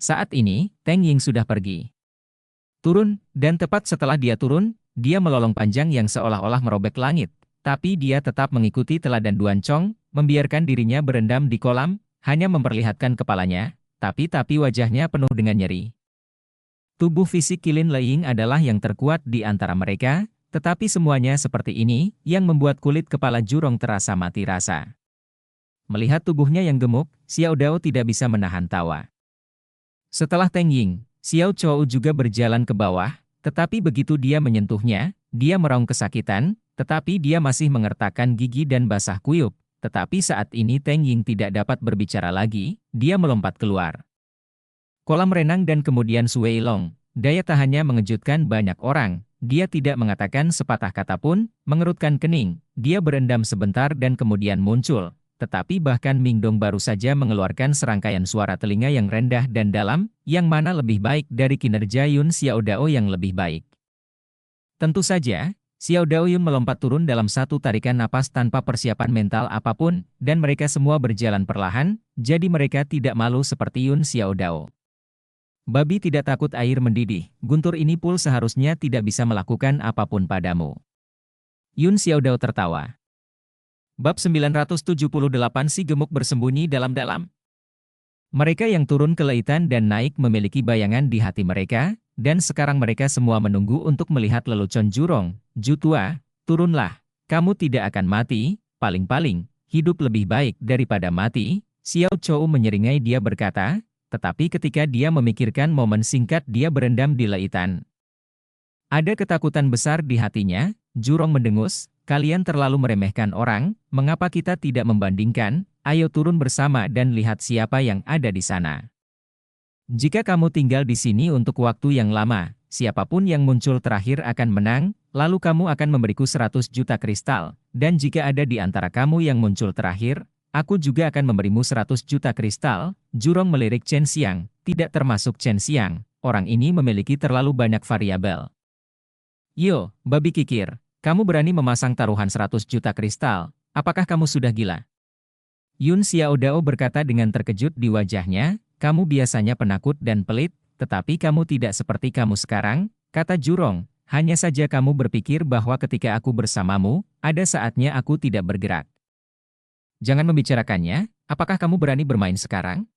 Saat ini, Teng Ying sudah pergi. Turun, dan tepat setelah dia turun, dia melolong panjang yang seolah-olah merobek langit. Tapi dia tetap mengikuti teladan Duan Chong, membiarkan dirinya berendam di kolam, hanya memperlihatkan kepalanya, tapi wajahnya penuh dengan nyeri. Tubuh fisik Qilin Leying adalah yang terkuat di antara mereka, tetapi semuanya seperti ini, yang membuat kulit kepala Jurong terasa mati rasa. Melihat tubuhnya yang gemuk, Xiao Dao tidak bisa menahan tawa. Setelah Teng Ying, Xiao Chou juga berjalan ke bawah, tetapi begitu dia menyentuhnya, dia meraung kesakitan, tetapi dia masih mengertakkan gigi dan basah kuyup. Tetapi saat ini Teng Ying tidak dapat berbicara lagi, dia melompat keluar kolam renang dan kemudian Sui Long. Daya tahannya mengejutkan banyak orang, dia tidak mengatakan sepatah kata pun, mengerutkan kening, dia berendam sebentar dan kemudian muncul. Tetapi bahkan Mingdong baru saja mengeluarkan serangkaian suara telinga yang rendah dan dalam, yang mana lebih baik dari kinerja Yun Xiao Dao yang lebih baik. Tentu saja, Xiao Dao Yun melompat turun dalam satu tarikan napas tanpa persiapan mental apapun, dan mereka semua berjalan perlahan, jadi mereka tidak malu seperti Yun Xiao Dao. Babi tidak takut air mendidih, guntur ini pun seharusnya tidak bisa melakukan apapun padamu. Yun Xiao Dao tertawa. Bab 978 Si Gemuk bersembunyi dalam-dalam. Mereka yang turun ke lautan dan naik memiliki bayangan di hati mereka, dan sekarang mereka semua menunggu untuk melihat lelucon Jurong. Jutua, turunlah, kamu tidak akan mati, paling-paling, hidup lebih baik daripada mati. Xiao Chou menyeringai dia berkata, tetapi ketika dia memikirkan momen singkat dia berendam di lautan. Ada ketakutan besar di hatinya, Jurong mendengus, kalian terlalu meremehkan orang, mengapa kita tidak membandingkan, ayo turun bersama dan lihat siapa yang ada di sana. Jika kamu tinggal di sini untuk waktu yang lama, siapapun yang muncul terakhir akan menang, lalu kamu akan memberiku 100 juta kristal, dan jika ada di antara kamu yang muncul terakhir, aku juga akan memberimu 100 juta kristal. Jurong melirik Chen Xiang, tidak termasuk Chen Xiang, orang ini memiliki terlalu banyak variabel. Yo, babi kikir, kamu berani memasang taruhan 100 juta kristal, apakah kamu sudah gila? Yun Xiao Dao berkata dengan terkejut di wajahnya, kamu biasanya penakut dan pelit, tetapi kamu tidak seperti kamu sekarang, kata Jurong, hanya saja kamu berpikir bahwa ketika aku bersamamu, ada saatnya aku tidak bergerak. Jangan membicarakannya, apakah kamu berani bermain sekarang?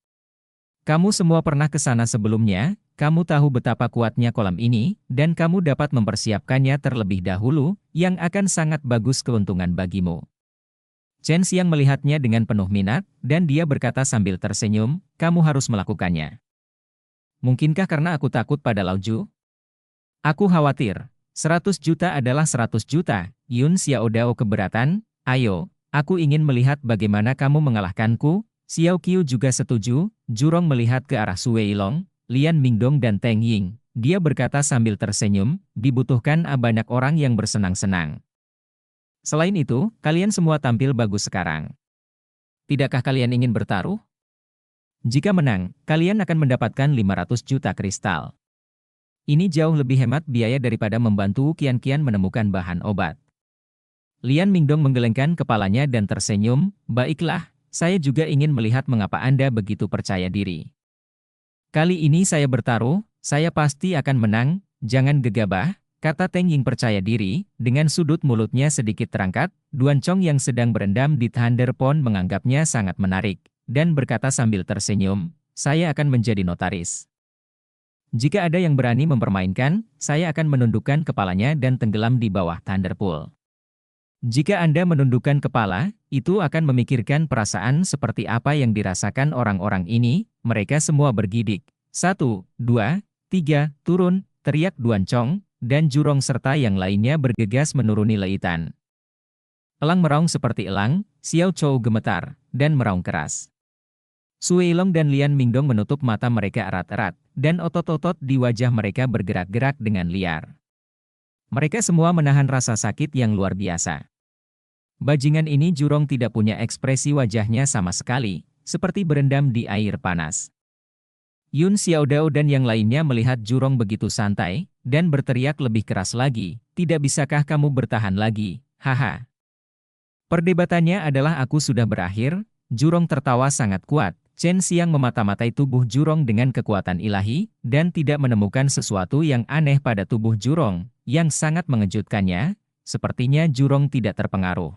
Kamu semua pernah ke sana sebelumnya, kamu tahu betapa kuatnya kolam ini, dan kamu dapat mempersiapkannya terlebih dahulu, yang akan sangat bagus keuntungan bagimu. Chen Xiang melihatnya dengan penuh minat, dan dia berkata sambil tersenyum, kamu harus melakukannya. Mungkinkah karena aku takut pada Lauju? Aku khawatir, 100 juta adalah 100 juta, Yun Xiao Dao keberatan, ayo, aku ingin melihat bagaimana kamu mengalahkanku. Xiao Qiu juga setuju, Jurong melihat ke arah Sui Long, Lian Mingdong dan Teng Ying. Dia berkata sambil tersenyum, dibutuhkan banyak orang yang bersenang-senang. Selain itu, kalian semua tampil bagus sekarang. Tidakkah kalian ingin bertaruh? Jika menang, kalian akan mendapatkan 500 juta kristal. Ini jauh lebih hemat biaya daripada membantu Qian-Qian menemukan bahan obat. Lian Mingdong menggelengkan kepalanya dan tersenyum, baiklah. Saya juga ingin melihat mengapa Anda begitu percaya diri. Kali ini saya bertaruh, saya pasti akan menang, jangan gegabah, kata Teng Ying percaya diri, dengan sudut mulutnya sedikit terangkat, Duan Chong yang sedang berendam di Thunder Pond menganggapnya sangat menarik, dan berkata sambil tersenyum, saya akan menjadi notaris. Jika ada yang berani mempermainkan, saya akan menundukkan kepalanya dan tenggelam di bawah Thunder Pool. Jika Anda menundukkan kepala, itu akan memikirkan perasaan seperti apa yang dirasakan orang-orang ini, mereka semua bergidik. 1, 2, 3, turun, teriak Duan Chong, dan Jurong serta yang lainnya bergegas menuruni lautan. Elang meraung seperti elang, Xiao Chou gemetar, dan meraung keras. Sui Long dan Lian Mingdong menutup mata mereka erat-erat, dan otot-otot di wajah mereka bergerak-gerak dengan liar. Mereka semua menahan rasa sakit yang luar biasa. Bajingan ini Jurong tidak punya ekspresi wajahnya sama sekali, seperti berendam di air panas. Yun Xiao Dao dan yang lainnya melihat Jurong begitu santai, dan berteriak lebih keras lagi, tidak bisakah kamu bertahan lagi, haha. Perdebatannya adalah aku sudah berakhir, Jurong tertawa sangat kuat, Chen Xiang memata-matai tubuh Jurong dengan kekuatan ilahi, dan tidak menemukan sesuatu yang aneh pada tubuh Jurong, yang sangat mengejutkannya, sepertinya Jurong tidak terpengaruh.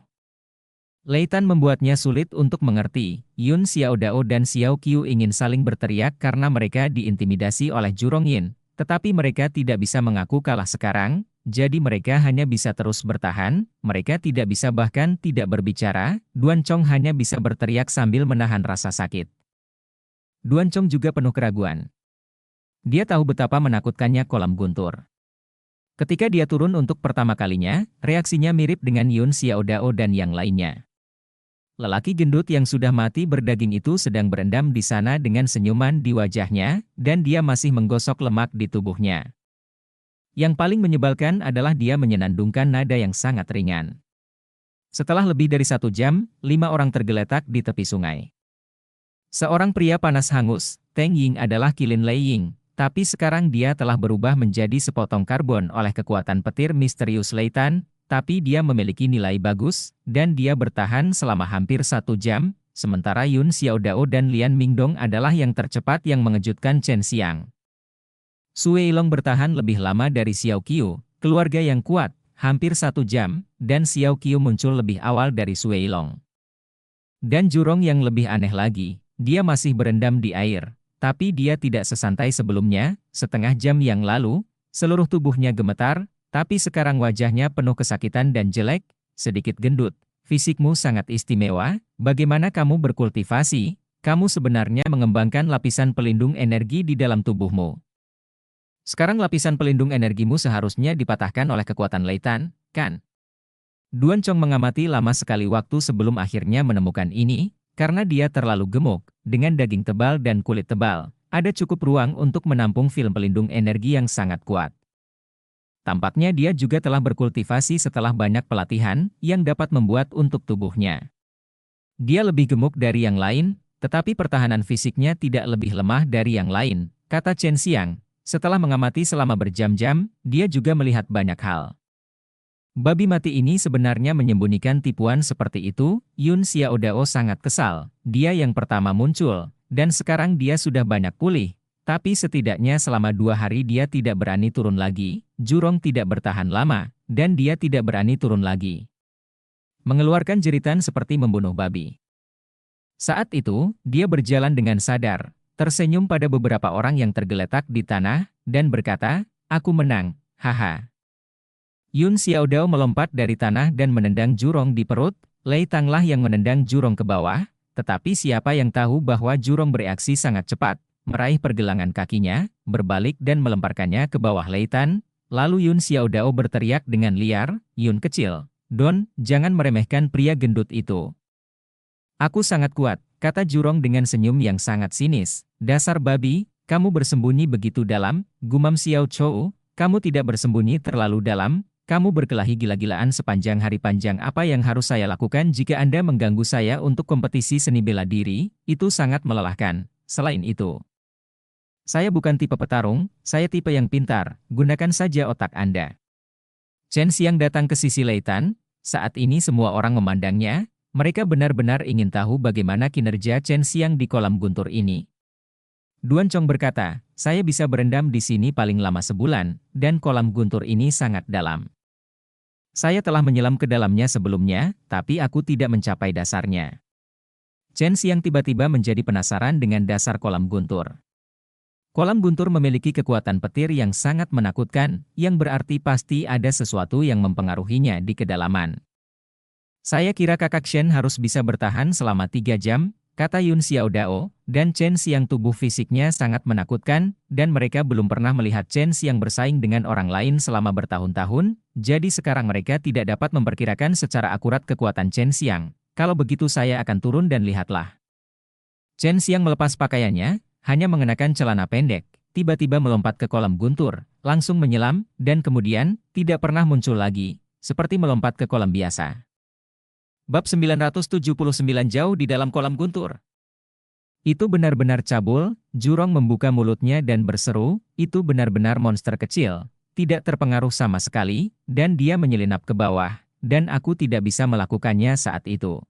Lei Tan membuatnya sulit untuk mengerti. Yun Xiaodao dan Xiao Qiu ingin saling berteriak karena mereka diintimidasi oleh Jurong Yin, tetapi mereka tidak bisa mengaku kalah sekarang, jadi mereka hanya bisa terus bertahan, mereka tidak bisa bahkan tidak berbicara, Duan Chong hanya bisa berteriak sambil menahan rasa sakit. Duan Chong juga penuh keraguan. Dia tahu betapa menakutkannya kolam guntur. Ketika dia turun untuk pertama kalinya, reaksinya mirip dengan Yun Xiaodao dan yang lainnya. Lelaki gendut yang sudah mati berdaging itu sedang berendam di sana dengan senyuman di wajahnya, dan dia masih menggosok lemak di tubuhnya. Yang paling menyebalkan adalah dia menyenandungkan nada yang sangat ringan. Setelah lebih dari 1 jam, 5 orang tergeletak di tepi sungai. Seorang pria panas hangus, Teng Ying adalah Qilin Lei Ying, tapi sekarang dia telah berubah menjadi sepotong karbon oleh kekuatan petir misterius Lei Tan, tapi dia memiliki nilai bagus, dan dia bertahan selama hampir 1 jam, sementara Yun Xiaodao dan Lian Mingdong adalah yang tercepat yang mengejutkan Chen Xiang. Su Weilong bertahan lebih lama dari Xiao Qiu, keluarga yang kuat, hampir 1 jam, dan Xiao Qiu muncul lebih awal dari Su Weilong. Dan Jurong yang lebih aneh lagi, dia masih berendam di air, tapi dia tidak sesantai sebelumnya. Setengah jam yang lalu, seluruh tubuhnya gemetar, tapi sekarang wajahnya penuh kesakitan dan jelek, sedikit gendut. Fisikmu sangat istimewa, bagaimana kamu berkultivasi? Kamu sebenarnya mengembangkan lapisan pelindung energi di dalam tubuhmu. Sekarang lapisan pelindung energimu seharusnya dipatahkan oleh kekuatan Lei Tan, kan? Duan Chong mengamati lama sekali waktu sebelum akhirnya menemukan ini, karena dia terlalu gemuk, dengan daging tebal dan kulit tebal, ada cukup ruang untuk menampung film pelindung energi yang sangat kuat. Tampaknya dia juga telah berkultivasi setelah banyak pelatihan yang dapat membuat untuk tubuhnya. Dia lebih gemuk dari yang lain, tetapi pertahanan fisiknya tidak lebih lemah dari yang lain, kata Chen Xiang. Setelah mengamati selama berjam-jam, dia juga melihat banyak hal. Babi mati ini sebenarnya menyembunyikan tipuan seperti itu. Yun Xiaodao sangat kesal. Dia yang pertama muncul, dan sekarang dia sudah banyak pulih. Tapi setidaknya selama 2 hari dia tidak berani turun lagi. Jurong tidak bertahan lama, dan dia tidak berani turun lagi. Mengeluarkan jeritan seperti membunuh babi. Saat itu, dia berjalan dengan sadar, tersenyum pada beberapa orang yang tergeletak di tanah, dan berkata, "Aku menang, haha." Yun Xiaodao melompat dari tanah dan menendang Jurong di perut. Lei Tanglah yang menendang Jurong ke bawah, tetapi siapa yang tahu bahwa Jurong bereaksi sangat cepat, meraih pergelangan kakinya, berbalik dan melemparkannya ke bawah Lei Tan. Lalu Yun Xiaodao berteriak dengan liar, "Yun kecil, Don, jangan meremehkan pria gendut itu." "Aku sangat kuat," kata Jurong dengan senyum yang sangat sinis. "Dasar babi, kamu bersembunyi begitu dalam," gumam Xiao Chou. "Kamu tidak bersembunyi terlalu dalam. Kamu berkelahi gila-gilaan sepanjang hari panjang. Apa yang harus saya lakukan jika Anda mengganggu saya untuk kompetisi seni bela diri? Itu sangat melelahkan. Selain itu, saya bukan tipe petarung, saya tipe yang pintar. Gunakan saja otak Anda." Chen Xiang datang ke sisi Lei Tan. Saat ini semua orang memandangnya. Mereka benar-benar ingin tahu bagaimana kinerja Chen Xiang di kolam guntur ini. Duan Chong berkata, "Saya bisa berendam di sini paling lama sebulan, dan kolam guntur ini sangat dalam. Saya telah menyelam ke dalamnya sebelumnya, tapi aku tidak mencapai dasarnya." Chen Xiang tiba-tiba menjadi penasaran dengan dasar kolam guntur. Kolam guntur memiliki kekuatan petir yang sangat menakutkan, yang berarti pasti ada sesuatu yang mempengaruhinya di kedalaman. "Saya kira Kakak Shen harus bisa bertahan selama 3 jam, kata Yun Xiaodao, dan Chen Xiang tubuh fisiknya sangat menakutkan, dan mereka belum pernah melihat Chen Xiang bersaing dengan orang lain selama bertahun-tahun, jadi sekarang mereka tidak dapat memperkirakan secara akurat kekuatan Chen Xiang. Kalau begitu saya akan turun dan lihatlah." Chen Xiang melepas pakaiannya, hanya mengenakan celana pendek, tiba-tiba melompat ke kolam guntur, langsung menyelam, dan kemudian, tidak pernah muncul lagi, seperti melompat ke kolam biasa. Bab 979 jauh di dalam kolam guntur. Itu benar-benar cabul. Jurong membuka mulutnya dan berseru, "Itu benar-benar monster kecil, tidak terpengaruh sama sekali, dan dia menyelinap ke bawah, dan aku tidak bisa melakukannya saat itu."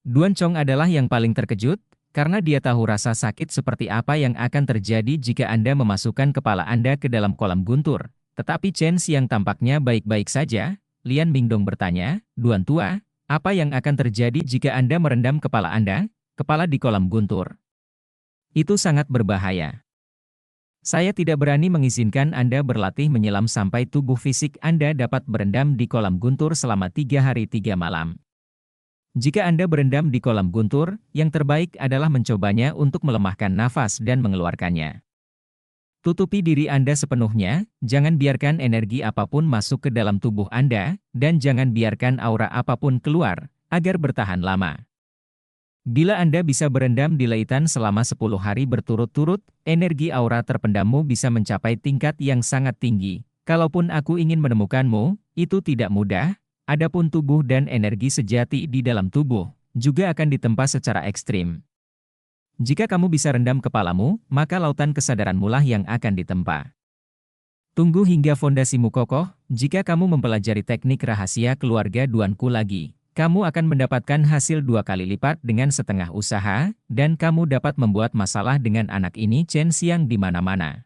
Duan Chong adalah yang paling terkejut, Karena dia tahu rasa sakit seperti apa yang akan terjadi jika Anda memasukkan kepala Anda ke dalam kolam guntur. Tetapi Chen Xiang tampaknya baik-baik saja. Lian Mingdong bertanya, "Duan Tua, apa yang akan terjadi jika Anda merendam kepala Anda, kepala di kolam guntur? Itu sangat berbahaya. Saya tidak berani mengizinkan Anda berlatih menyelam sampai tubuh fisik Anda dapat berendam di kolam guntur selama 3 hari 3 malam. Jika Anda berendam di kolam guntur, yang terbaik adalah mencobanya untuk melemahkan nafas dan mengeluarkannya. Tutupi diri Anda sepenuhnya, jangan biarkan energi apapun masuk ke dalam tubuh Anda, dan jangan biarkan aura apapun keluar, agar bertahan lama. Bila Anda bisa berendam di lautan selama 10 hari berturut-turut, energi aura terpendammu bisa mencapai tingkat yang sangat tinggi. Kalaupun aku ingin menemukanmu, itu tidak mudah. Adapun tubuh dan energi sejati di dalam tubuh juga akan ditempa secara ekstrim. Jika kamu bisa rendam kepalamu, maka lautan kesadaranmu lah yang akan ditempa. Tunggu hingga fondasimu kokoh. Jika kamu mempelajari teknik rahasia keluarga Duanku lagi, kamu akan mendapatkan hasil 2 kali lipat dengan setengah usaha, dan kamu dapat membuat masalah dengan anak ini Chen Xiang di mana-mana.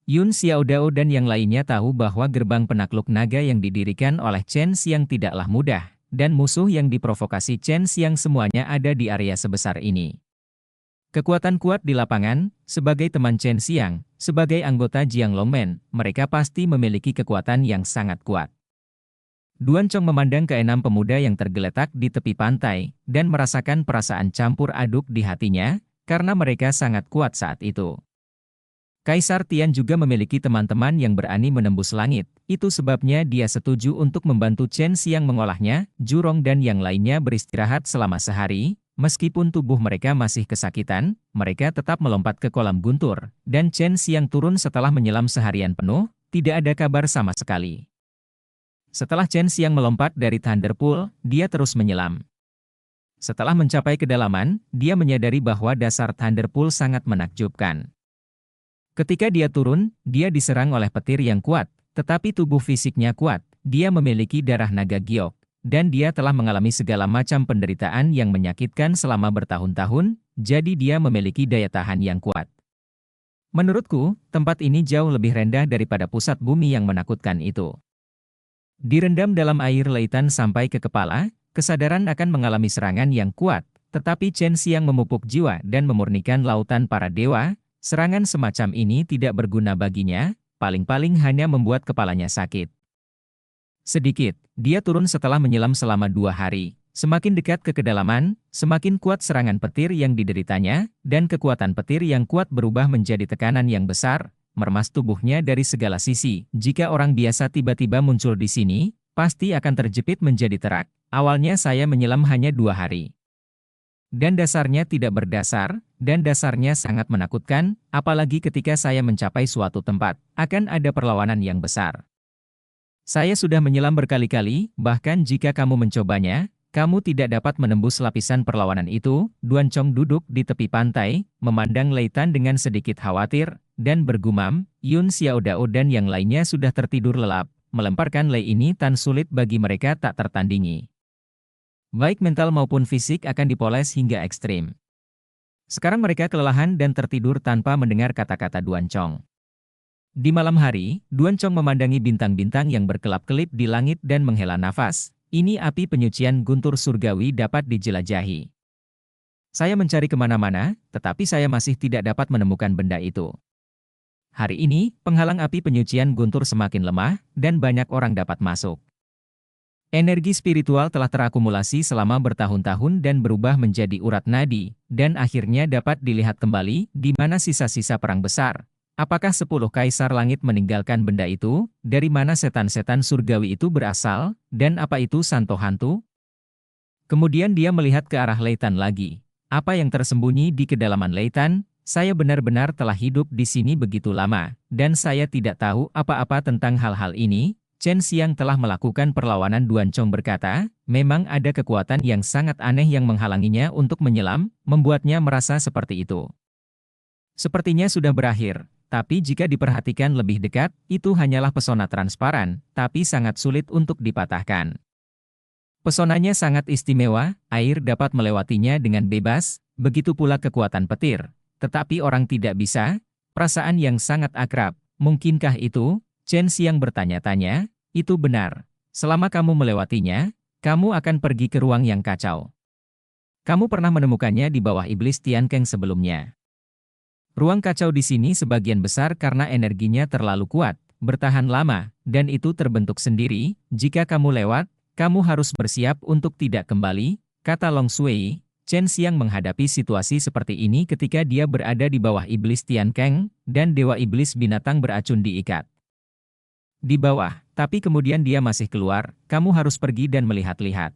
Yun Xiaodao dan yang lainnya tahu bahwa gerbang penakluk naga yang didirikan oleh Chen Xiang tidaklah mudah, dan musuh yang diprovokasi Chen Xiang semuanya ada di area sebesar ini. Kekuatan kuat di lapangan, sebagai teman Chen Xiang, sebagai anggota Jiang Longmen, mereka pasti memiliki kekuatan yang sangat kuat. Duan Chong memandang ke-6 pemuda yang tergeletak di tepi pantai, dan merasakan perasaan campur aduk di hatinya, karena mereka sangat kuat saat itu. Kaisar Tian juga memiliki teman-teman yang berani menembus langit, itu sebabnya dia setuju untuk membantu Chen Xiang mengolahnya. Jurong dan yang lainnya beristirahat selama sehari, meskipun tubuh mereka masih kesakitan, mereka tetap melompat ke kolam guntur, dan Chen Xiang turun setelah menyelam seharian penuh, tidak ada kabar sama sekali. Setelah Chen Xiang melompat dari Thunder Pool, dia terus menyelam. Setelah mencapai kedalaman, dia menyadari bahwa dasar Thunder Pool sangat menakjubkan. Ketika dia turun, dia diserang oleh petir yang kuat, tetapi tubuh fisiknya kuat, dia memiliki darah naga giok, dan dia telah mengalami segala macam penderitaan yang menyakitkan selama bertahun-tahun, jadi dia memiliki daya tahan yang kuat. Menurutku, tempat ini jauh lebih rendah daripada pusat bumi yang menakutkan itu. Direndam dalam air lautan sampai ke kepala, kesadaran akan mengalami serangan yang kuat, tetapi Chen Xiang memupuk jiwa dan memurnikan lautan para dewa. Serangan semacam ini tidak berguna baginya, paling-paling hanya membuat kepalanya sakit. Sedikit, dia turun setelah menyelam selama 2 hari. Semakin dekat ke kedalaman, semakin kuat serangan petir yang dideritanya, dan kekuatan petir yang kuat berubah menjadi tekanan yang besar, meremas tubuhnya dari segala sisi. Jika orang biasa tiba-tiba muncul di sini, pasti akan terjepit menjadi terak. Awalnya saya menyelam hanya 2 hari. Dan dasarnya tidak berdasar, dan dasarnya sangat menakutkan, apalagi ketika saya mencapai suatu tempat, akan ada perlawanan yang besar. Saya sudah menyelam berkali-kali, bahkan jika kamu mencobanya, kamu tidak dapat menembus lapisan perlawanan itu. Duan Chong duduk di tepi pantai, memandang lautan dengan sedikit khawatir, dan bergumam. Yun Xiaodao dan yang lainnya sudah tertidur lelap, melemparkan lei ini tan sulit bagi mereka tak tertandingi. Baik mental maupun fisik akan dipoles hingga ekstrim. Sekarang mereka kelelahan dan tertidur tanpa mendengar kata-kata Duan Chong. Di malam hari, Duan Chong memandangi bintang-bintang yang berkelap-kelip di langit dan menghela nafas. Ini api penyucian guntur surgawi dapat dijelajahi. Saya mencari kemana-mana, tetapi saya masih tidak dapat menemukan benda itu. Hari ini, penghalang api penyucian guntur semakin lemah, dan banyak orang dapat masuk. Energi spiritual telah terakumulasi selama bertahun-tahun dan berubah menjadi urat nadi, dan akhirnya dapat dilihat kembali, di mana sisa-sisa perang besar. Apakah 10 kaisar langit meninggalkan benda itu? Dari mana setan-setan surgawi itu berasal? Dan apa itu santo hantu? Kemudian dia melihat ke arah lautan lagi. Apa yang tersembunyi di kedalaman lautan? Saya benar-benar telah hidup di sini begitu lama, dan saya tidak tahu apa-apa tentang hal-hal ini. Chen Xiang telah melakukan perlawanan. Duan Chong berkata, memang ada kekuatan yang sangat aneh yang menghalanginya untuk menyelam, membuatnya merasa seperti itu. Sepertinya sudah berakhir, tapi jika diperhatikan lebih dekat, itu hanyalah pesona transparan, tapi sangat sulit untuk dipatahkan. Pesonanya sangat istimewa, air dapat melewatinya dengan bebas, Begitu pula kekuatan petir. Tetapi orang tidak bisa, perasaan yang sangat akrab. Mungkinkah itu? Chen Xiang bertanya-tanya, itu benar. Selama kamu melewatinya, kamu akan pergi ke ruang yang kacau. Kamu pernah menemukannya di bawah iblis Tiankeng sebelumnya. Ruang kacau di sini sebagian besar karena energinya terlalu kuat, bertahan lama, dan itu terbentuk sendiri. Jika kamu lewat, kamu harus bersiap untuk tidak kembali, kata Long Shui. Chen Xiang menghadapi situasi seperti ini ketika dia berada di bawah iblis Tiankeng, dan Dewa Iblis Binatang beracun diikat di bawah, tapi kemudian dia masih keluar. Kamu harus pergi dan melihat-lihat.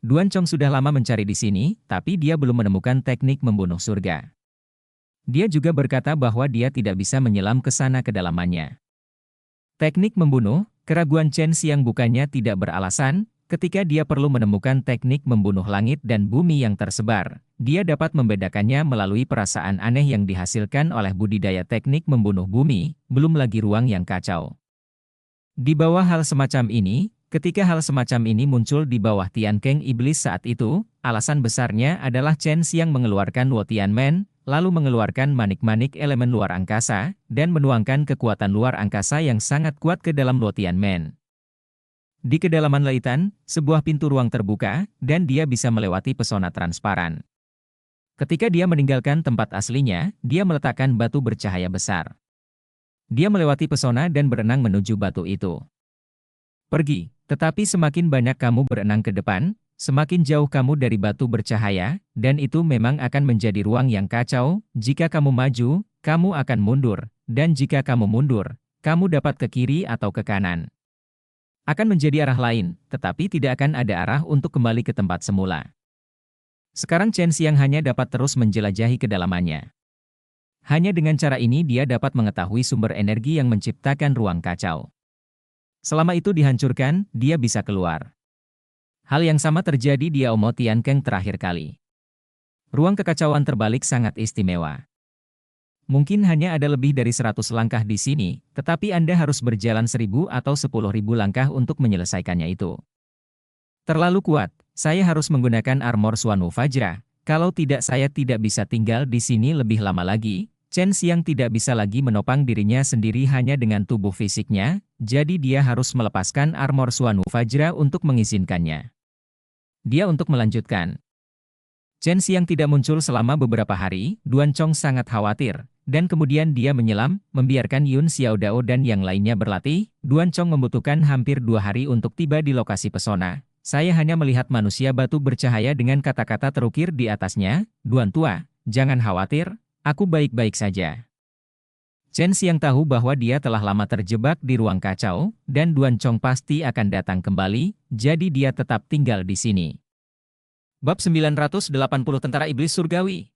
Duan Chong sudah lama mencari di sini, tapi dia belum menemukan teknik membunuh surga. Dia juga berkata bahwa dia tidak bisa menyelam ke sana kedalamannya. Teknik membunuh, keraguan Chen Xiang bukannya tidak beralasan. Ketika dia perlu menemukan teknik membunuh langit dan bumi yang tersebar, dia dapat membedakannya melalui perasaan aneh yang dihasilkan oleh budidaya teknik membunuh bumi, belum lagi ruang yang kacau. Di bawah hal semacam ini, ketika hal semacam ini muncul di bawah Tiankeng Iblis saat itu, alasan besarnya adalah Chen Xiang mengeluarkan Wo Tianmen, lalu mengeluarkan manik-manik elemen luar angkasa, dan menuangkan kekuatan luar angkasa yang sangat kuat ke dalam Wo Tianmen. Di kedalaman lautan, sebuah pintu ruang terbuka, dan dia bisa melewati pesona transparan. Ketika dia meninggalkan tempat aslinya, dia meletakkan batu bercahaya besar. Dia melewati pesona dan berenang menuju batu itu. Pergi, tetapi semakin banyak kamu berenang ke depan, semakin jauh kamu dari batu bercahaya, dan itu memang akan menjadi ruang yang kacau. Jika kamu maju, kamu akan mundur, dan jika kamu mundur, kamu dapat ke kiri atau ke kanan. Akan menjadi arah lain, tetapi tidak akan ada arah untuk kembali ke tempat semula. Sekarang Chen Xiang hanya dapat terus menjelajahi kedalamannya. Hanya dengan cara ini dia dapat mengetahui sumber energi yang menciptakan ruang kacau. Selama itu dihancurkan, dia bisa keluar. Hal yang sama terjadi di Aomo Tiankeng terakhir kali. Ruang kekacauan terbalik sangat istimewa. Mungkin hanya ada lebih dari 100 langkah di sini, tetapi Anda harus berjalan 1000 atau 10.000 langkah untuk menyelesaikannya itu. Terlalu kuat, saya harus menggunakan armor Suanu Fajra. Kalau tidak saya tidak bisa tinggal di sini lebih lama lagi. Chen Xiang tidak bisa lagi menopang dirinya sendiri hanya dengan tubuh fisiknya, jadi dia harus melepaskan armor Suanu Fajra untuk mengizinkannya. Dia untuk melanjutkan. Chen Xiang tidak muncul selama beberapa hari, Duan Chong sangat khawatir, dan kemudian dia menyelam, membiarkan Yun Xiaodao dan yang lainnya berlatih. Duan Chong membutuhkan hampir 2 hari untuk tiba di lokasi pesona. Saya hanya melihat manusia batu bercahaya dengan kata-kata terukir di atasnya, Duan Tua, jangan khawatir. Aku baik-baik saja. Chen Xiang tahu bahwa dia telah lama terjebak di ruang kacau, dan Duan Chong pasti akan datang kembali, jadi dia tetap tinggal di sini. Bab 980 Tentara Iblis Surgawi.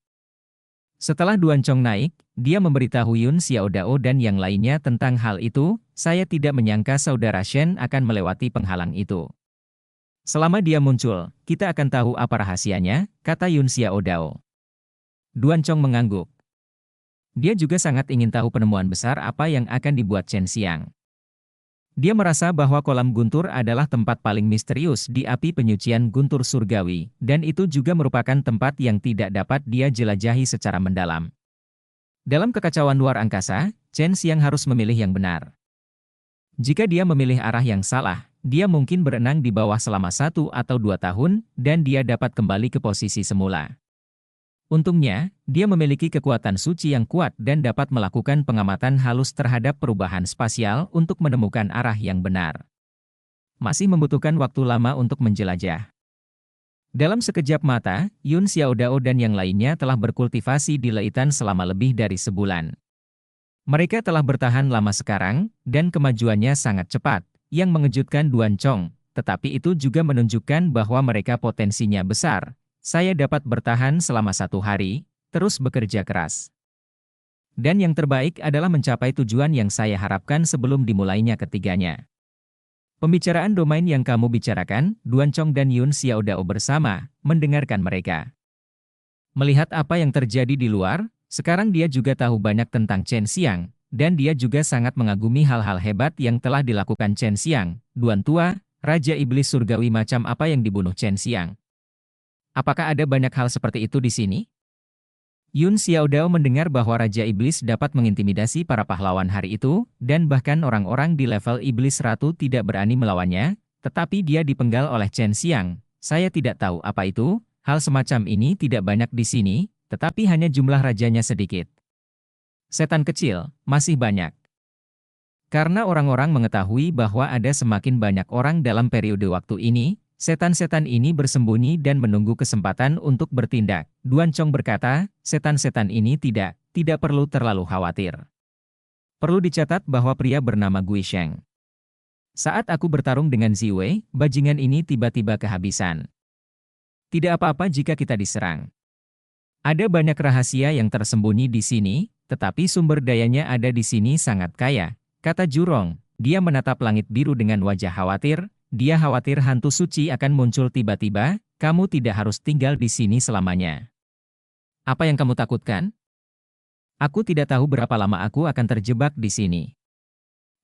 Setelah Duan Chong naik, dia memberitahu Yun Xiaodao dan yang lainnya tentang hal itu. Saya tidak menyangka saudara Shen akan melewati penghalang itu. Selama dia muncul, kita akan tahu apa rahasianya, kata Yun Xiaodao. Duan Chong mengangguk. Dia juga sangat ingin tahu penemuan besar apa yang akan dibuat Chen Xiang. Dia merasa bahwa kolam guntur adalah tempat paling misterius di api penyucian guntur surgawi, dan itu juga merupakan tempat yang tidak dapat dia jelajahi secara mendalam. Dalam kekacauan luar angkasa, Chen Xiang harus memilih yang benar. Jika dia memilih arah yang salah, dia mungkin berenang di bawah selama 1 atau 2 tahun, dan dia dapat kembali ke posisi semula. Untungnya, dia memiliki kekuatan suci yang kuat dan dapat melakukan pengamatan halus terhadap perubahan spasial untuk menemukan arah yang benar. Masih membutuhkan waktu lama untuk menjelajah. Dalam sekejap mata, Yun Xiaodao dan yang lainnya telah berkultivasi di lautan selama lebih dari sebulan. Mereka telah bertahan lama sekarang, dan kemajuannya sangat cepat, yang mengejutkan Duan Chong, tetapi itu juga menunjukkan bahwa mereka potensinya besar. Saya dapat bertahan selama 1 hari, terus bekerja keras. Dan yang terbaik adalah mencapai tujuan yang saya harapkan sebelum dimulainya ketiganya. Pembicaraan domain yang kamu bicarakan, Duan Chong dan Yun Xiaodao bersama, mendengarkan mereka. Melihat apa yang terjadi di luar, sekarang dia juga tahu banyak tentang Chen Xiang, dan dia juga sangat mengagumi hal-hal hebat yang telah dilakukan Chen Xiang. Duan Tua, Raja Iblis Surgawi macam apa yang dibunuh Chen Xiang? Apakah ada banyak hal seperti itu di sini? Yun Xiaodao mendengar bahwa Raja Iblis dapat mengintimidasi para pahlawan hari itu, dan bahkan orang-orang di level Iblis Ratu tidak berani melawannya, tetapi dia dipenggal oleh Chen Xiang. Saya tidak tahu apa itu, hal semacam ini tidak banyak di sini, tetapi hanya jumlah rajanya sedikit. Setan kecil, masih banyak. Karena orang-orang mengetahui bahwa ada semakin banyak orang dalam periode waktu ini, setan-setan ini bersembunyi dan menunggu kesempatan untuk bertindak. Duan Chong berkata, setan-setan ini tidak perlu terlalu khawatir. Perlu dicatat bahwa pria bernama Gui Sheng. Saat aku bertarung dengan Ziwei, bajingan ini tiba-tiba kehabisan. Tidak apa-apa jika kita diserang. Ada banyak rahasia yang tersembunyi di sini, tetapi sumber dayanya ada di sini sangat kaya, kata Jurong. Dia menatap langit biru dengan wajah khawatir. Dia khawatir hantu suci akan muncul tiba-tiba. Kamu tidak harus tinggal di sini selamanya. Apa yang kamu takutkan? Aku tidak tahu berapa lama aku akan terjebak di sini.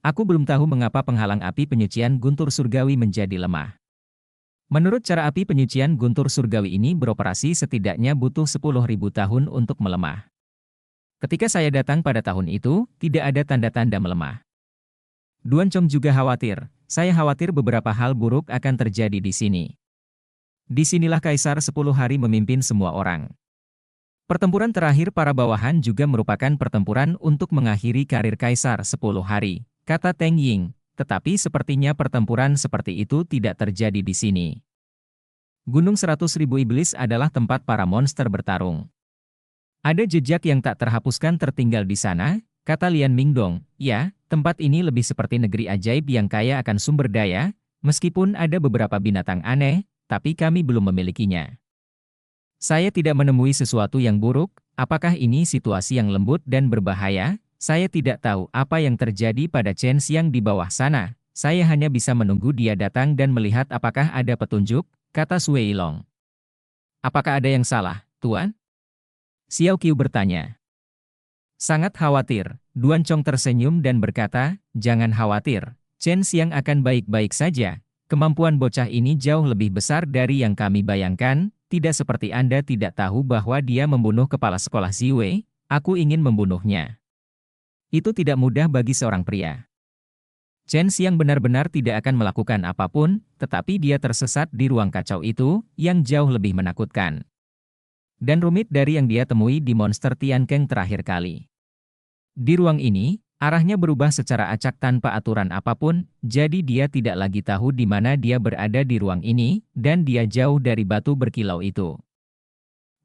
Aku belum tahu mengapa penghalang api penyucian guntur surgawi menjadi lemah. Menurut cara api penyucian guntur surgawi ini beroperasi setidaknya butuh 10.000 tahun untuk melemah. Ketika saya datang pada tahun itu, tidak ada tanda-tanda melemah. Duan Chong juga khawatir. Saya khawatir beberapa hal buruk akan terjadi di sini. Disinilah Kaisar 10 hari memimpin semua orang. Pertempuran terakhir para bawahan juga merupakan pertempuran untuk mengakhiri karir Kaisar 10 hari, kata Teng Ying. Tetapi sepertinya pertempuran seperti itu tidak terjadi di sini. Gunung 100.000 Iblis adalah tempat para monster bertarung. Ada jejak yang tak terhapuskan tertinggal di sana, kata Lian Mingdong. Ya, tempat ini lebih seperti negeri ajaib yang kaya akan sumber daya, meskipun ada beberapa binatang aneh, tapi kami belum memilikinya. Saya tidak menemui sesuatu yang buruk. Apakah ini situasi yang lembut dan berbahaya? Saya tidak tahu apa yang terjadi pada Chen Xiang di bawah sana. Saya hanya bisa menunggu dia datang dan melihat apakah ada petunjuk, kata Sui Long. Apakah ada yang salah, Tuan? Xiao Qiu bertanya. Sangat khawatir. Duan Chong tersenyum dan berkata, jangan khawatir. Chen Xiang akan baik-baik saja. Kemampuan bocah ini jauh lebih besar dari yang kami bayangkan. Tidak seperti Anda tidak tahu bahwa dia membunuh kepala sekolah Ziwei. Aku ingin membunuhnya. Itu tidak mudah bagi seorang pria. Chen Xiang benar-benar tidak akan melakukan apapun, tetapi dia tersesat di ruang kacau itu, yang jauh lebih menakutkan dan rumit dari yang dia temui di monster Tiankeng terakhir kali. Di ruang ini, arahnya berubah secara acak tanpa aturan apapun, jadi dia tidak lagi tahu di mana dia berada di ruang ini, dan dia jauh dari batu berkilau itu.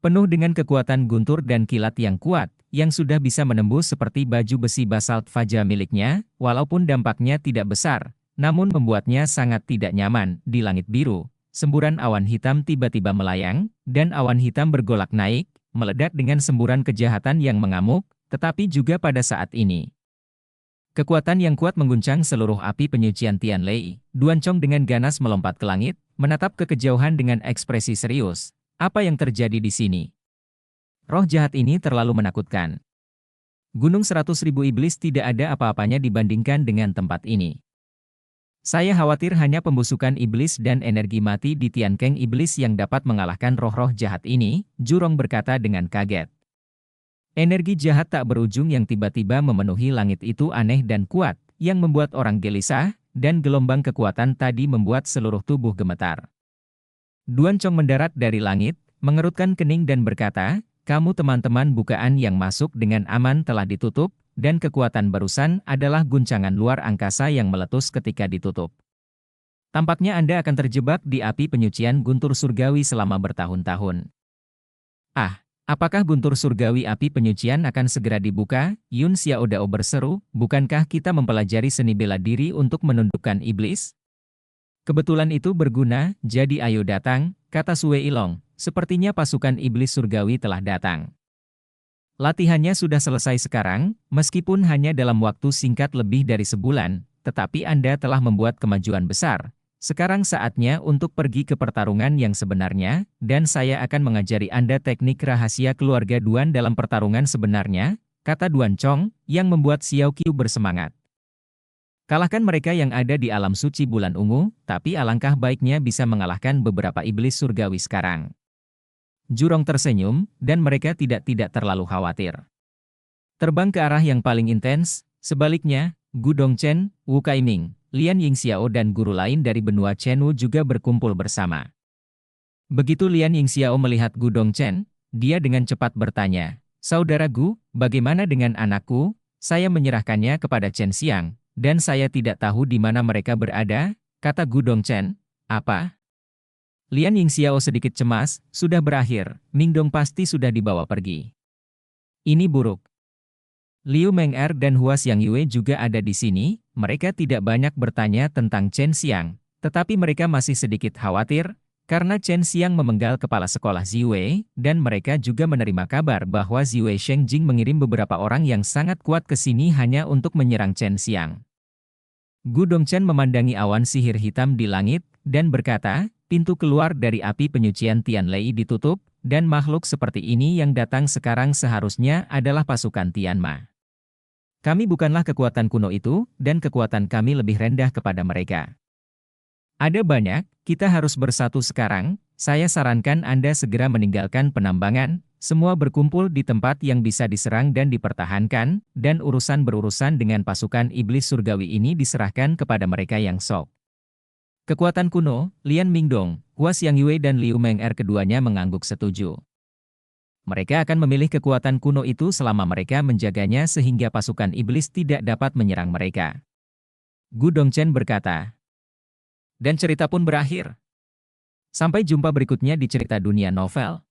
Penuh dengan kekuatan guntur dan kilat yang kuat, yang sudah bisa menembus seperti baju besi basalt faja miliknya, walaupun dampaknya tidak besar, namun membuatnya sangat tidak nyaman. Di langit biru, semburan awan hitam tiba-tiba melayang, dan awan hitam bergolak naik, meledak dengan semburan kejahatan yang mengamuk, tetapi juga pada saat ini. Kekuatan yang kuat mengguncang seluruh api penyucian Tianlei. Duan Chong dengan ganas melompat ke langit, menatap ke kejauhan dengan ekspresi serius. Apa yang terjadi di sini? Roh jahat ini terlalu menakutkan. Gunung 100.000 Iblis tidak ada apa-apanya dibandingkan dengan tempat ini. Saya khawatir hanya pembusukan iblis dan energi mati di Tiankeng Iblis yang dapat mengalahkan roh-roh jahat ini, Jurong berkata dengan kaget. Energi jahat tak berujung yang tiba-tiba memenuhi langit itu aneh dan kuat, yang membuat orang gelisah, dan gelombang kekuatan tadi membuat seluruh tubuh gemetar. Duan Chong mendarat dari langit, mengerutkan kening dan berkata, kamu teman-teman bukaan yang masuk dengan aman telah ditutup, dan kekuatan barusan adalah guncangan luar angkasa yang meletus ketika ditutup. Tampaknya Anda akan terjebak di api penyucian guntur surgawi selama bertahun-tahun. Ah, apakah guntur surgawi api penyucian akan segera dibuka? Yun Xiaodao berseru, bukankah kita mempelajari seni bela diri untuk menundukkan iblis? Kebetulan itu berguna, jadi ayo datang, kata Sui Long. Sepertinya pasukan iblis surgawi telah datang. Latihannya sudah selesai sekarang, meskipun hanya dalam waktu singkat lebih dari sebulan, tetapi Anda telah membuat kemajuan besar. Sekarang saatnya untuk pergi ke pertarungan yang sebenarnya, dan saya akan mengajari Anda teknik rahasia keluarga Duan dalam pertarungan sebenarnya, kata Duan Chong, yang membuat Xiao Qiu bersemangat. Kalahkan mereka yang ada di alam suci bulan ungu, tapi alangkah baiknya bisa mengalahkan beberapa iblis surgawi sekarang. Jurong tersenyum, dan mereka tidak terlalu khawatir. Terbang ke arah yang paling intens, sebaliknya, Gu Dongchen, Wu Kaiming, Lian Yingxiao dan guru lain dari benua Chenwu juga berkumpul bersama. Begitu Lian Yingxiao melihat Gu Dongchen, dia dengan cepat bertanya, "Saudara Gu, bagaimana dengan anakku? Saya menyerahkannya kepada Chen Xiang, dan saya tidak tahu di mana mereka berada," kata Gu Dongchen. "Apa?" Lian Yingxiao sedikit cemas, "Sudah berakhir, Mingdong pasti sudah dibawa pergi. Ini buruk." Liu Meng'er dan Hua Xiangyue juga ada di sini, mereka tidak banyak bertanya tentang Chen Xiang, tetapi mereka masih sedikit khawatir, karena Chen Xiang memenggal kepala sekolah Ziwei, dan mereka juga menerima kabar bahwa Ziwei Shengjing mengirim beberapa orang yang sangat kuat ke sini hanya untuk menyerang Chen Xiang. Gu Dongchen memandangi awan sihir hitam di langit, dan berkata, "Pintu keluar dari api penyucian Tianlei ditutup, dan makhluk seperti ini yang datang sekarang seharusnya adalah pasukan Tianma. Kami bukanlah kekuatan kuno itu, dan kekuatan kami lebih rendah kepada mereka. Ada banyak, kita harus bersatu sekarang. Saya sarankan Anda segera meninggalkan penambangan, semua berkumpul di tempat yang bisa diserang dan dipertahankan, dan urusan berurusan dengan pasukan iblis surgawi ini diserahkan kepada mereka yang sok." Kekuatan kuno, Lian Mingdong, Hua Xiangyue dan Liu Meng'er keduanya mengangguk setuju. Mereka akan memilih kekuatan kuno itu selama mereka menjaganya sehingga pasukan iblis tidak dapat menyerang mereka. Gu Dongchen berkata. Dan cerita pun berakhir. Sampai jumpa berikutnya di cerita dunia novel.